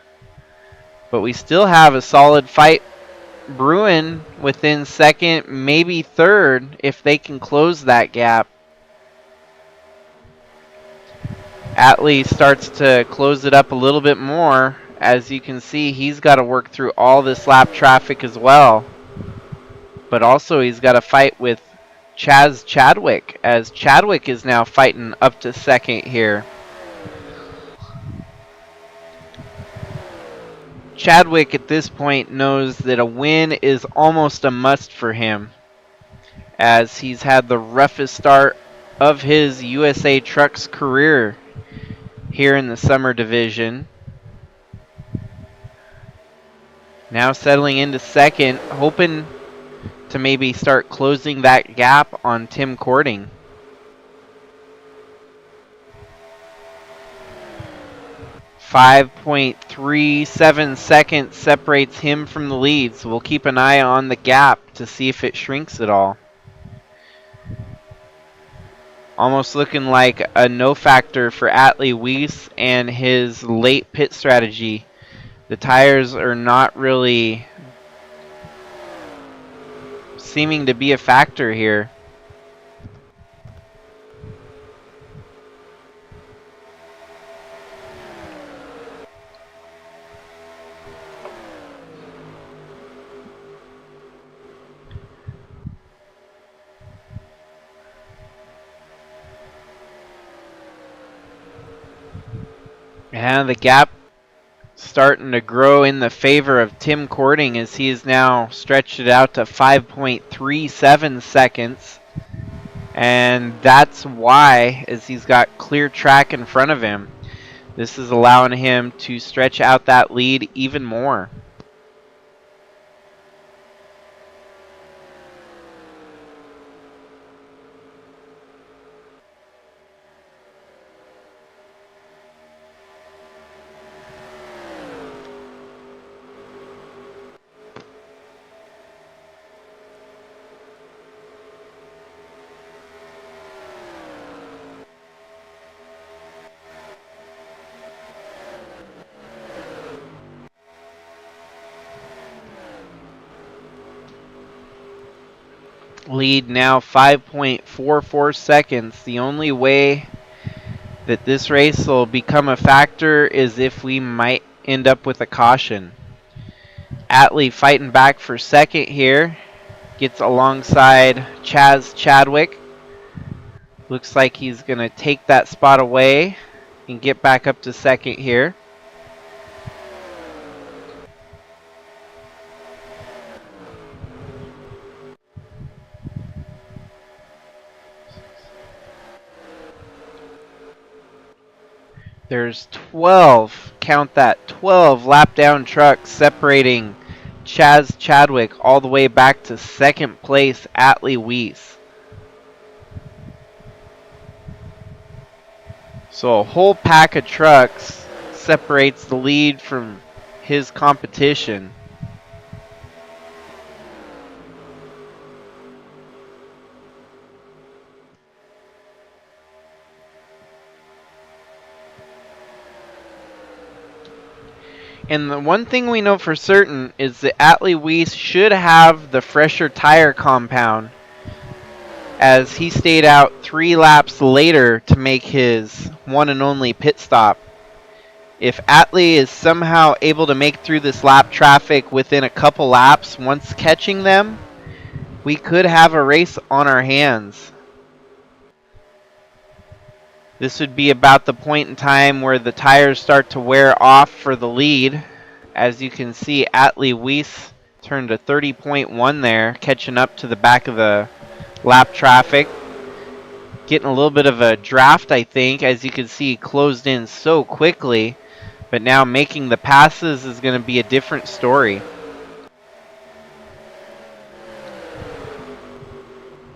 But we still have a solid fight brewing within second, maybe third, if they can close that gap. Atley starts to close it up a little bit more. As you can see, he's got to work through all this lap traffic as well. But also he's got to fight with Chadwick, as Chadwick is now fighting up to second here. Chadwick at this point knows that a win is almost a must for him, as he's had the roughest start of his USA Trucks career here in the summer division. Now settling into second, hoping to maybe start closing that gap on Tim Kourting. .37 seconds separates him from the lead, so we'll keep an eye on the gap to see if it shrinks at all. Almost looking like a no factor for Atley Weiss and his late pit strategy. The tires are not really seeming to be a factor here. And the gap starting to grow in the favor of Tim Kourting, as he has now stretched it out to 5.37 seconds. And that's why, as he's got clear track in front of him, this is allowing him to stretch out that lead even more. Lead now 5.44 seconds. The only way that this race will become a factor is if we might end up with a caution. Atley fighting back for second here. Gets alongside Chadwick. Looks like he's going to take that spot away and get back up to second here. There's 12, count that, 12 lap down trucks separating Chadwick all the way back to second place, Atley Weiss. So a whole pack of trucks separates the lead from his competition. And the one thing we know for certain is that Atley Weiss should have the fresher tire compound, as he stayed out 3 laps later to make his one and only pit stop. If Atley is somehow able to make through this lap traffic within a couple laps once catching them, we could have a race on our hands. This would be about the point in time where the tires start to wear off for the lead. As you can see, Atley Weiss turned to 30.1 there, catching up to the back of the lap traffic. Getting a little bit of a draft, I think. As you can see, closed in so quickly. But now making the passes is going to be a different story.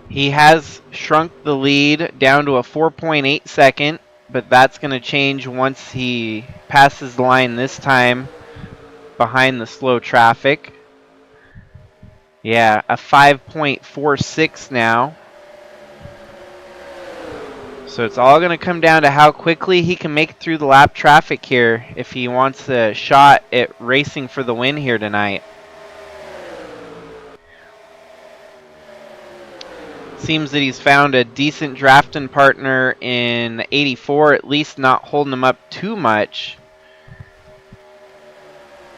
He has shrunk the lead down to a 4.8 second, but that's going to change once he passes the line this time behind the slow traffic. Yeah, a 5.46 now. So it's all going to come down to how quickly he can make it through the lap traffic here if he wants a shot at racing for the win here tonight. Seems that he's found a decent drafting partner in 84, at least not holding him up too much.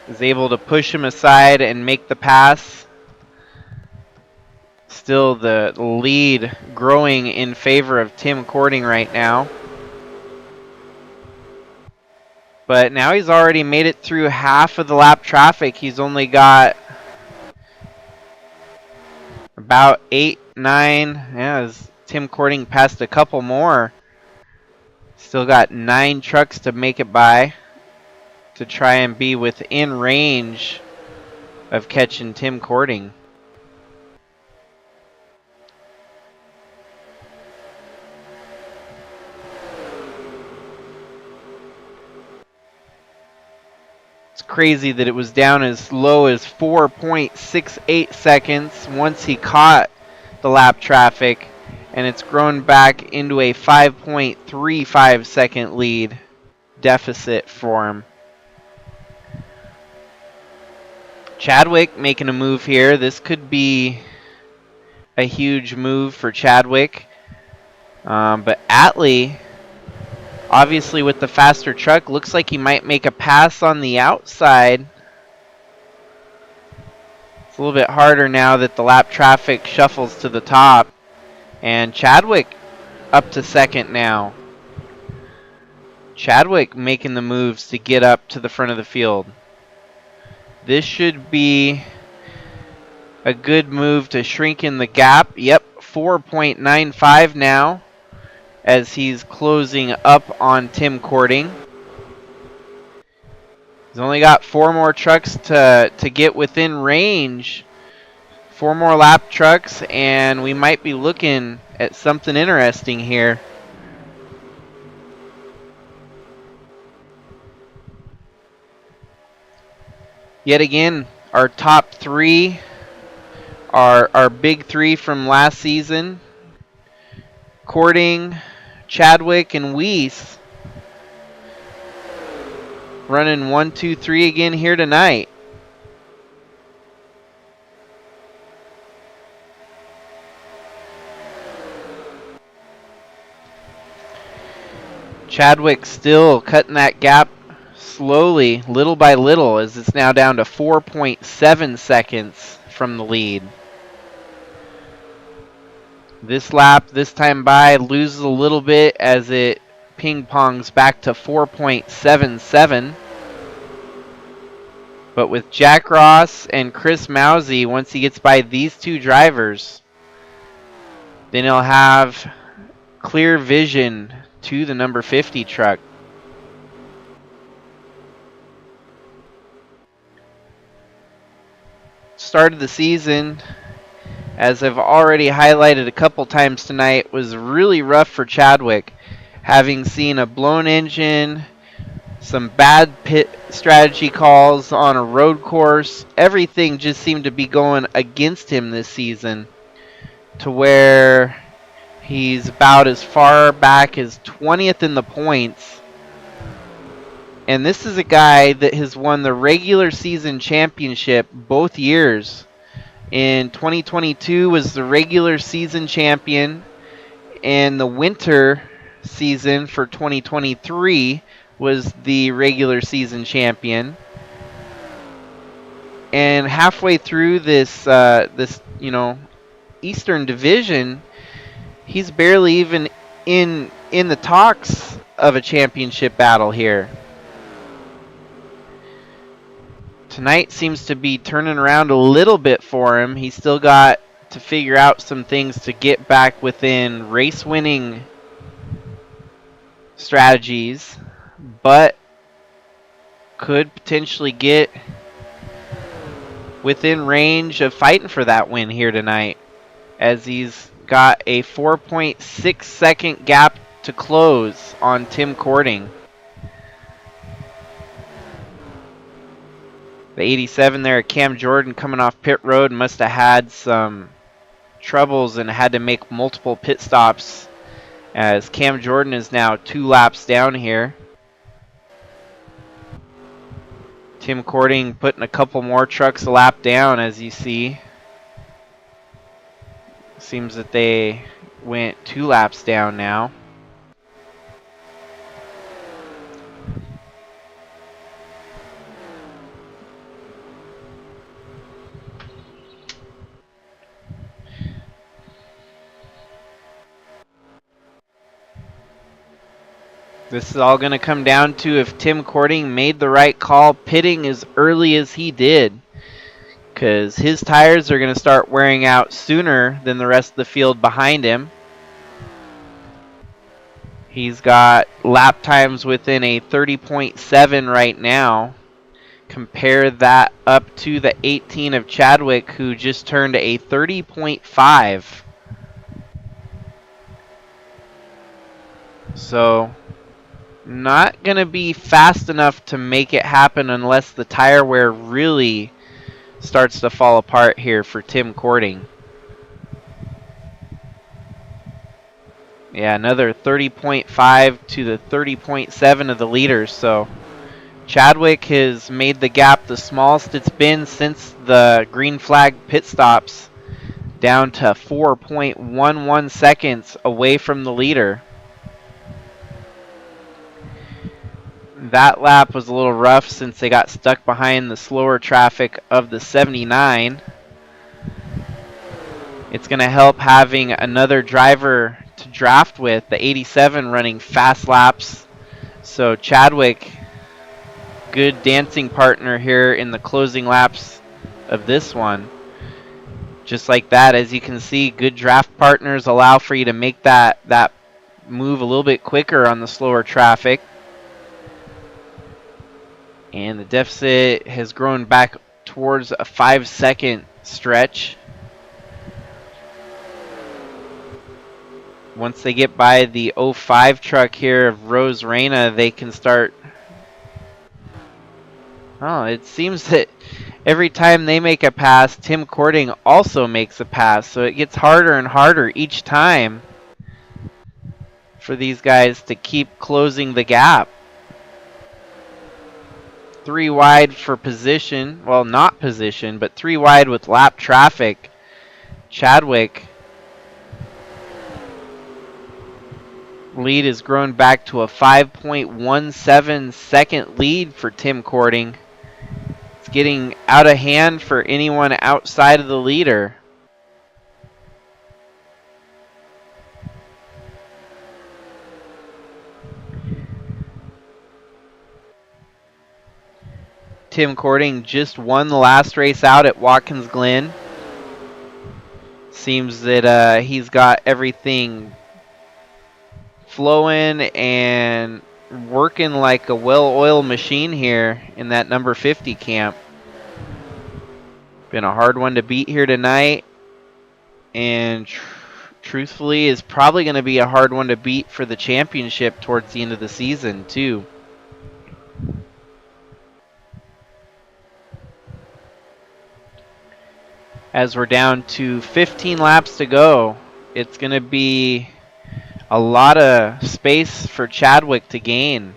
Is able to push him aside and make the pass. Still the lead growing in favor of Tim Kourting right now. But now he's already made it through half of the lap traffic. He's only got about 8, 9. Yeah, as Tim Kourting passed a couple more. Still got 9 trucks to make it by to try and be within range of catching Tim Kourting. It's crazy that it was down as low as 4.68 seconds once he caught the lap traffic, and it's grown back into a 5.35 second lead deficit for him. Chadwick making a move here. This could be a huge move for Chadwick. But Atley, obviously with the faster truck, looks like he might make a pass on the outside. It's a little bit harder now that the lap traffic shuffles to the top. And Chadwick up to second now. Chadwick making the moves to get up to the front of the field. This should be a good move to shrink in the gap. Yep, 4.95 now as he's closing up on Tim Kourting. He's only got 4 more trucks to get within range. 4 more lap trucks, and we might be looking at something interesting here. Yet again, our top 3 are our big 3 from last season. Kourting, Chadwick, and Weiss running 1, 2, 3 again here tonight. Chadwick still cutting that gap slowly, little by little, as it's now down to 4.7 seconds from the lead. This lap, this time by, loses a little bit as it ping-pongs back to 4.77. But with Jack Ross and Chris Mousey, once he gets by these two drivers, then he'll have clear vision to the number 50 truck. Start of the season, as I've already highlighted a couple times tonight, was really rough for Chadwick. Having seen a blown engine, some bad pit strategy calls on a road course, everything just seemed to be going against him this season, to where he's about as far back as 20th in the points. And this is a guy that has won the regular season championship both years. In 2022 was the regular season champion, and the winter season for 2023 was the regular season champion. And halfway through this Eastern Division, he's barely even in the talks of a championship battle here. Tonight seems to be turning around a little bit for him. He's still got to figure out some things to get back within race winning strategies, but could potentially get within range of fighting for that win here tonight, as he's got a 4.6 second gap to close on Tim Kourting. The 87 there, Cam Jordan, coming off pit road, must have had some troubles and had to make multiple pit stops, as Cam Jordan is now 2 laps down here. Tim Kourting putting a couple more trucks a lap down, as you see. Seems that they went 2 laps down now. This is all going to come down to if Tim Kourting made the right call pitting as early as he did, because his tires are going to start wearing out sooner than the rest of the field behind him. He's got lap times within a 30.7 right now. Compare that up to the 18 of Chadwick, who just turned a 30.5. So not going to be fast enough to make it happen unless the tire wear really starts to fall apart here for Tim Kourting. Yeah, another 30.5 to the 30.7 of the leaders. So Chadwick has made the gap the smallest it's been since the green flag pit stops, down to 4.11 seconds away from the leader. That lap was a little rough since they got stuck behind the slower traffic of the 79. It's going to help having another driver to draft with, the 87 running fast laps. So Chadwick, good dancing partner here in the closing laps of this one. Just like that, as you can see, good draft partners allow for you to make that move a little bit quicker on the slower traffic. And the deficit has grown back towards a 5-second stretch. Once they get by the 05 truck here of Rose Reyna, they can start. Oh, it seems that every time they make a pass, Tim Kourting also makes a pass. So it gets harder and harder each time for these guys to keep closing the gap. 3 wide for position. Well, not position, but 3 wide with lap traffic. Chadwick Lead has grown back to a 5.17 second lead for Tim Kourting. It's getting out of hand for anyone outside of the leader. Tim Kourting just won the last race out at Watkins Glen. Seems that he's got everything flowing and working like a well-oiled machine here in that number 50 camp. Been a hard one to beat here tonight, and truthfully is probably going to be a hard one to beat for the championship towards the end of the season too. As we're down to 15 laps to go, it's going to be a lot of space for Chadwick to gain.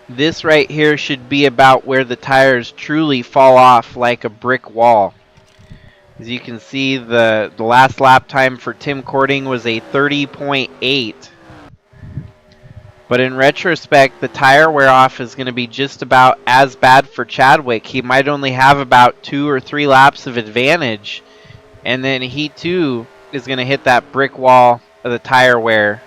This right here should be about where the tires truly fall off like a brick wall. As you can see, the last lap time for Tim Kourting was a 30.8. But in retrospect, the tire wear off is going to be just about as bad for Chadwick. He might only have about 2 or 3 laps of advantage. And then he too is going to hit that brick wall of the tire wear.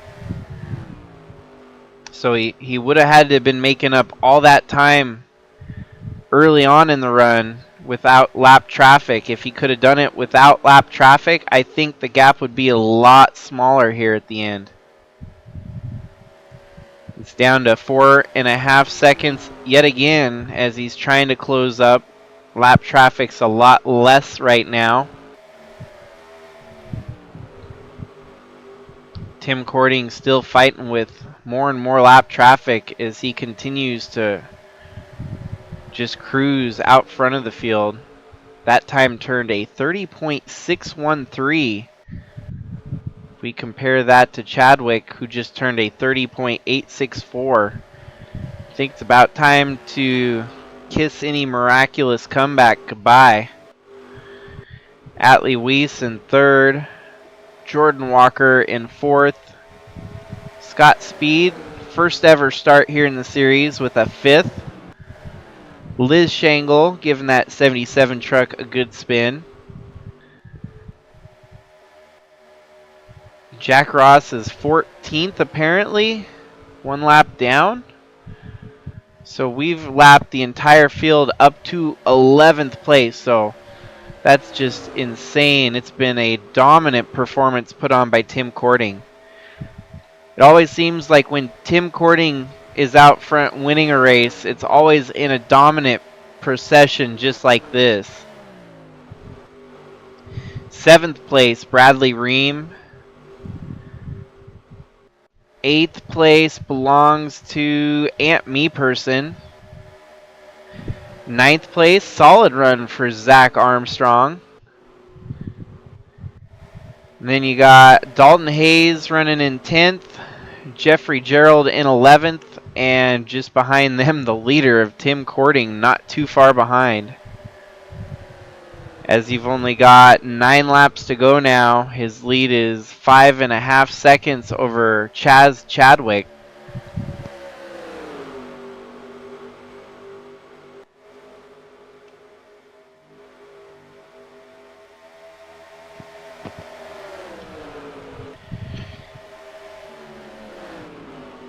So he would have had to have been making up all that time early on in the run without lap traffic. If he could have done it without lap traffic, I think the gap would be a lot smaller here at the end. It's down to 4.5 seconds yet again as he's trying to close up. Lap traffic's a lot less right now. Tim Kourting still fighting with more and more lap traffic as he continues to just cruise out front of the field. That time turned a 30.613. If we compare that to Chadwick, who just turned a 30.864. I think it's about time to kiss any miraculous comeback goodbye. Atley Weiss in third. Jordan Walker in fourth. Scott Speed, first ever start here in the series with a fifth. Liz Shangle giving that 77 truck a good spin. Jack Ross is 14th apparently, 1 lap down. So we've lapped the entire field up to 11th place, so that's just insane. It's been a dominant performance put on by Tim Kourting. It always seems like when Tim Kourting is out front winning a race, it's always in a dominant procession just like this. 7th place, Bradley Ream. 8th place belongs to Aunt Me Person. 9th place, solid run for Zach Armstrong. And then you got Dalton Hayes running in 10th, Jeffrey Gerald in 11th, and just behind them, the leader of Tim Kourting, not too far behind. As you've only got 9 laps to go now, his lead is 5.5 seconds over Chaz Chadwick.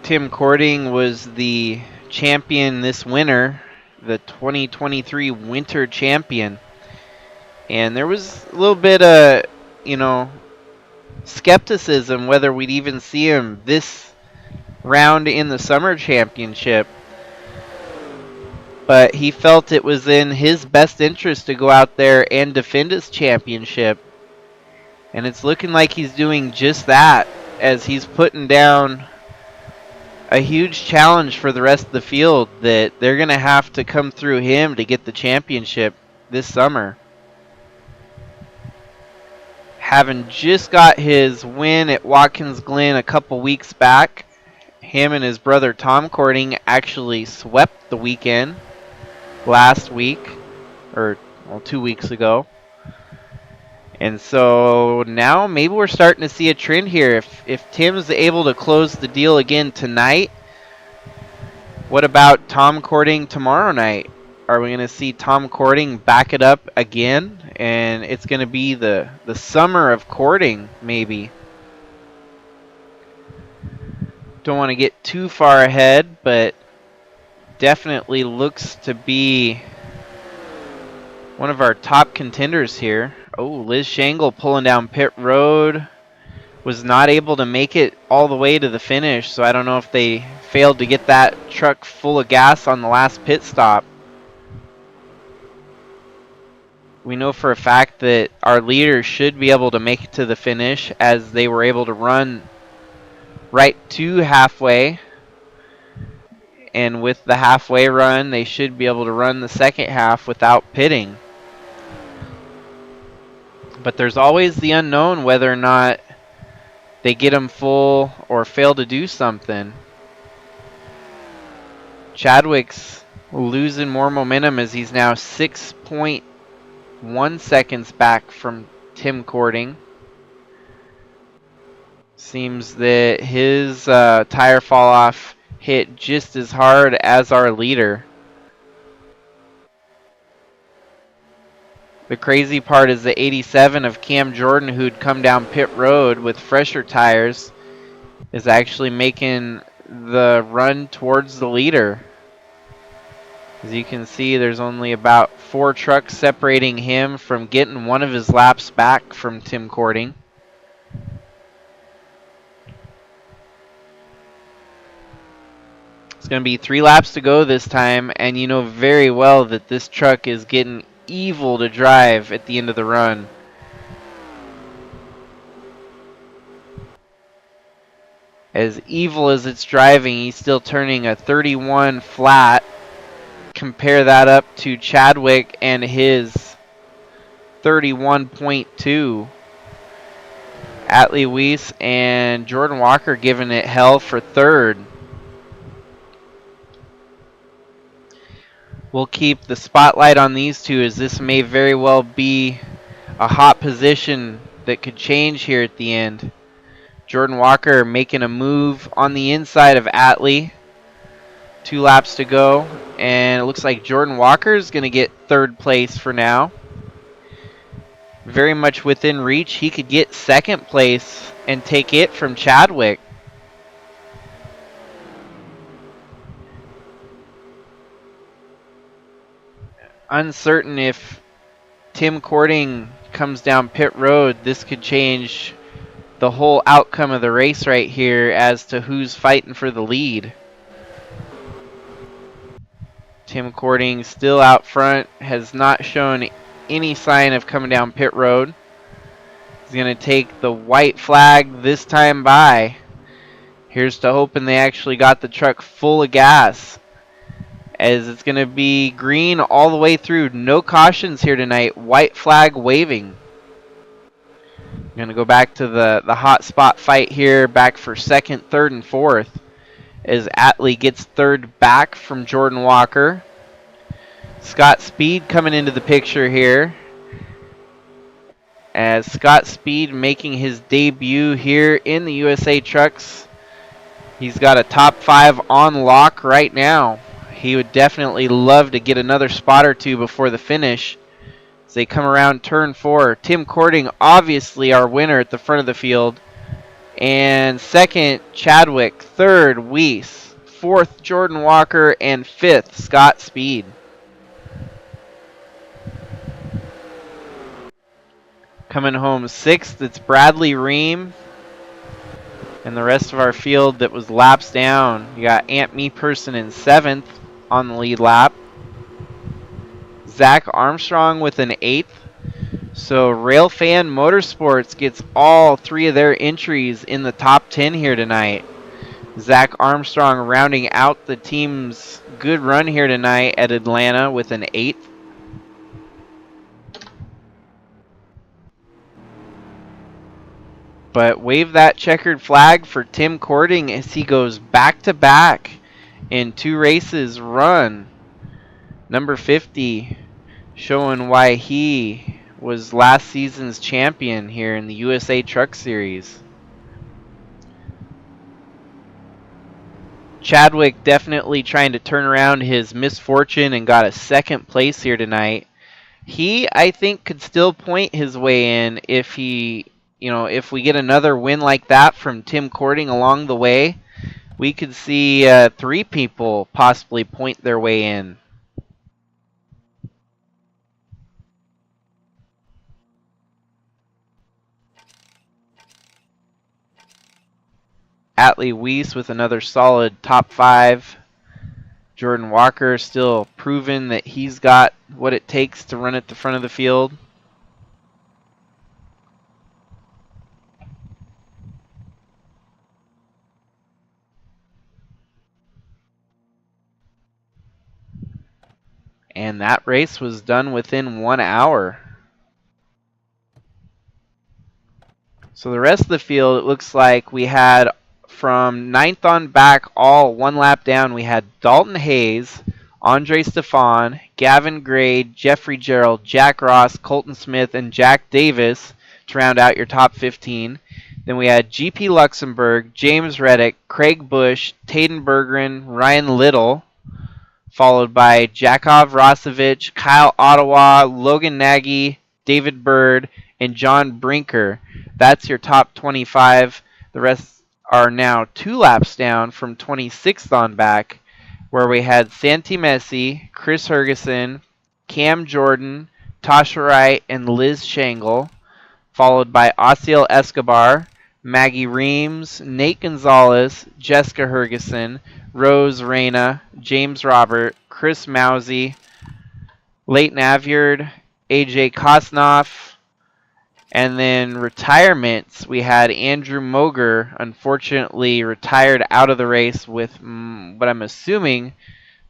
Tim Kourting was the champion this winter, the 2023 winter champion. And there was a little bit of, skepticism whether we'd even see him this round in the summer championship. But he felt it was in his best interest to go out there and defend his championship. And it's looking like he's doing just that as he's putting down a huge challenge for the rest of the field that they're going to have to come through him to get the championship this summer. Having just got his win at Watkins Glen a couple weeks back, Him and his brother Tom Kourting actually swept the weekend last week, or well, 2 weeks ago. And so now maybe we're starting to see a trend here. If Tim's able to close the deal again tonight, what about Tom Kourting tomorrow night? Are we going to see Tom Kourting back it up again? And it's going to be the summer of Kourting, maybe. Don't want to get too far ahead, but definitely looks to be one of our top contenders here. Oh, Liz Shangle pulling down pit road. Was not able to make it all the way to the finish, so I don't know if they failed to get that truck full of gas on the last pit stop. We know for a fact that our leaders should be able to make it to the finish, as they were able to run right to halfway. And with the halfway run, they should be able to run the second half without pitting. But there's always the unknown whether or not they get them full or fail to do something. Chadwick's losing more momentum as he's now 6.1 seconds back from Tim Kourting. Seems that his tire fall off hit just as hard as our leader. The crazy part is the 87 of Cam Jordan, who'd come down pit road with fresher tires, is actually making the run towards the leader. As you can see, there's only about 4 trucks separating him from getting one of his laps back from Tim Kourting. It's going to be 3 laps to go this time, and you know very well that this truck is getting evil to drive at the end of the run. As evil as it's driving, he's still turning a 31 flat. Compare that up to Chadwick and his 31.2. Atley Weiss and Jordan Walker giving it hell for third. We'll keep the spotlight on these two, as this may very well be a hot position that could change here at the end. Jordan Walker making a move on the inside of Atley. 2 laps to go, and it looks like Jordan Walker is going to get third place for now. Very much within reach. He could get second place and take it from Chadwick. Uncertain if Tim Kourting comes down pit road, this could change the whole outcome of the race right here as to who's fighting for the lead. Tim Kourting still out front, has not shown any sign of coming down pit road. He's going to take the white flag this time by. Here's to hoping they actually got the truck full of gas, as it's going to be green all the way through. No cautions here tonight. White flag waving. Going to go back to the hot spot fight here, back for second, third, and fourth, as Atley gets third back from Jordan Walker. Scott Speed coming into the picture here, as Scott Speed making his debut here in the USA Trucks. He's got a top 5 on lock right now. He would definitely love to get another spot or two before the finish. As they come around turn 4, Tim Kourting, obviously our winner at the front of the field. And second, Chadwick. Third, Weiss. Fourth, Jordan Walker. And fifth, Scott Speed. Coming home sixth, it's Bradley Ream. And the rest of our field that was laps down. You got Ant Meeperson in seventh on the lead lap. Zach Armstrong with an 8th. So Railfan Motorsports gets all 3 of their entries in the top 10 here tonight. Zach Armstrong rounding out the team's good run here tonight at Atlanta with an 8th. But wave that checkered flag for Tim Kourting as he goes back-to-back in 2 races run. Number 50, showing why he was last season's champion here in the USA Truck Series. Chadwick definitely trying to turn around his misfortune and got a 2nd place here tonight. He, I think, could still point his way in if if we get another win like that from Tim Kourting along the way. We could see 3 people possibly point their way in. Atley Weiss with another solid top 5. Jordan Walker still proving that he's got what it takes to run at the front of the field. And that race was done within 1 hour. So the rest of the field, it looks like we had from 9th on back, all 1 lap down, we had Dalton Hayes, Andre Stefan, Gavin Grade, Jeffrey Gerald, Jack Ross, Colton Smith, and Jack Davis to round out your top 15. Then we had GP Luxembourg, James Reddick, Craig Bush, Taden Berggren, Ryan Little, followed by Jakov Rosevich, Kyle Ottawa, Logan Nagy, David Bird, and John Brinker. That's your top 25. The rest are now 2 laps down from 26th on back, where we had Santi Messi, Chris Hergeson, Cam Jordan, Tasha Wright, and Liz Shangle, followed by Osiel Escobar, Maggie Reams, Nate Gonzalez, Jessica Hergeson, Rose Reyna, James Robert, Chris Mousy, Leighton Avyard, AJ Kosnoff, and then retirements, we had Andrew Moger, unfortunately retired out of the race with what I'm assuming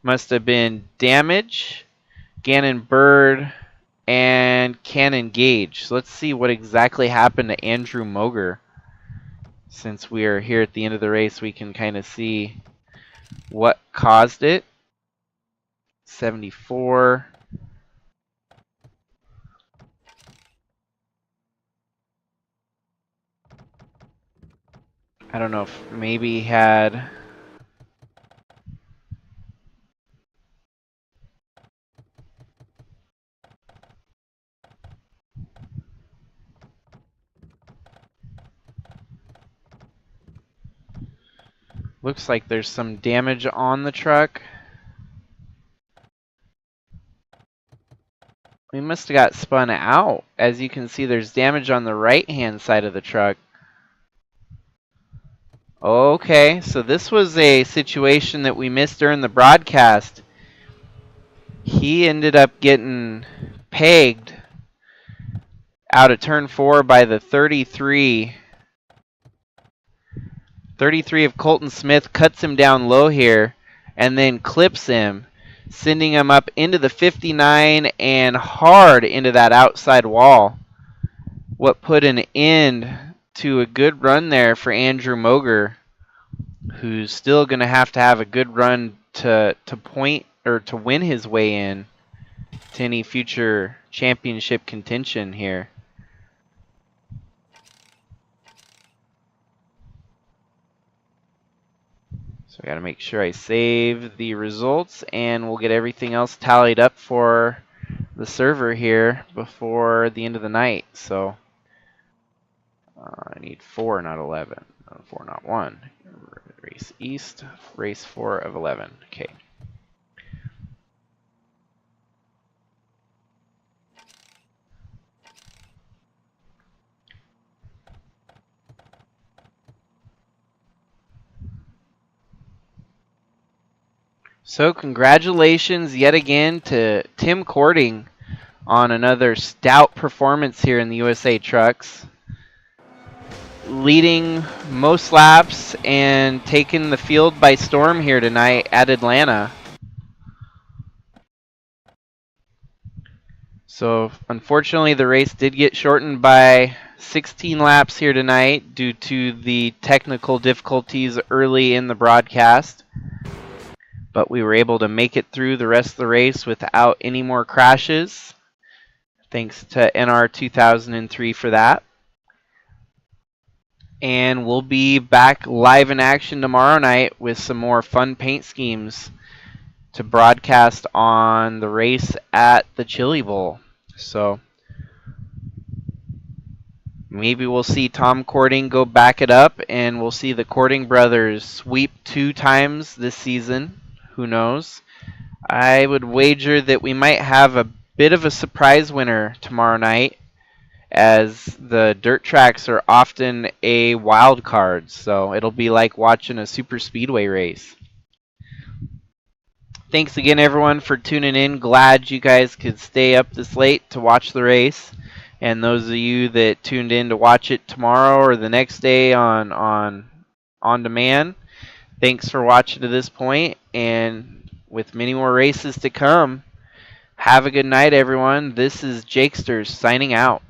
must have been damage. Gannon Bird and Cannon Gage. So let's see what exactly happened to Andrew Moger. Since we are here at the end of the race, we can kind of see what caused it. 74. I don't know if maybe he had... Looks like there's some damage on the truck. We must have got spun out. As you can see, there's damage on the right-hand side of the truck. Okay, so this was a situation that we missed during the broadcast. He ended up getting pegged out of turn 4 by the 33. 33 of Colton Smith cuts him down low here and then clips him, sending him up into the 59 and hard into that outside wall. What put an end to a good run there for Andrew Moger, who's still going to have a good run to point or to win his way in to any future championship contention here. So I got to make sure I save the results, and we'll get everything else tallied up for the server here before the end of the night. So I need 4, not 11. 4, not 1. Race East, race 4 of 11. Okay. So congratulations yet again to Tim Kourting on another stout performance here in the USA Trucks. Leading most laps and taking the field by storm here tonight at Atlanta. So unfortunately the race did get shortened by 16 laps here tonight due to the technical difficulties early in the broadcast. But we were able to make it through the rest of the race without any more crashes. Thanks to NR 2003 for that. And we'll be back live in action tomorrow night with some more fun paint schemes to broadcast on the race at the Chili Bowl. So maybe we'll see Tom Kourting go back it up, and we'll see the Kourting Brothers sweep 2 times this season. Who knows? I would wager that we might have a bit of a surprise winner tomorrow night, as the dirt tracks are often a wild card, so it'll be like watching a super speedway race. Thanks again, everyone, for tuning in. Glad you guys could stay up this late to watch the race. And those of you that tuned in to watch it tomorrow or the next day on demand, thanks for watching to this point. And with many more races to come, have a good night, everyone. This is Jakesters signing out.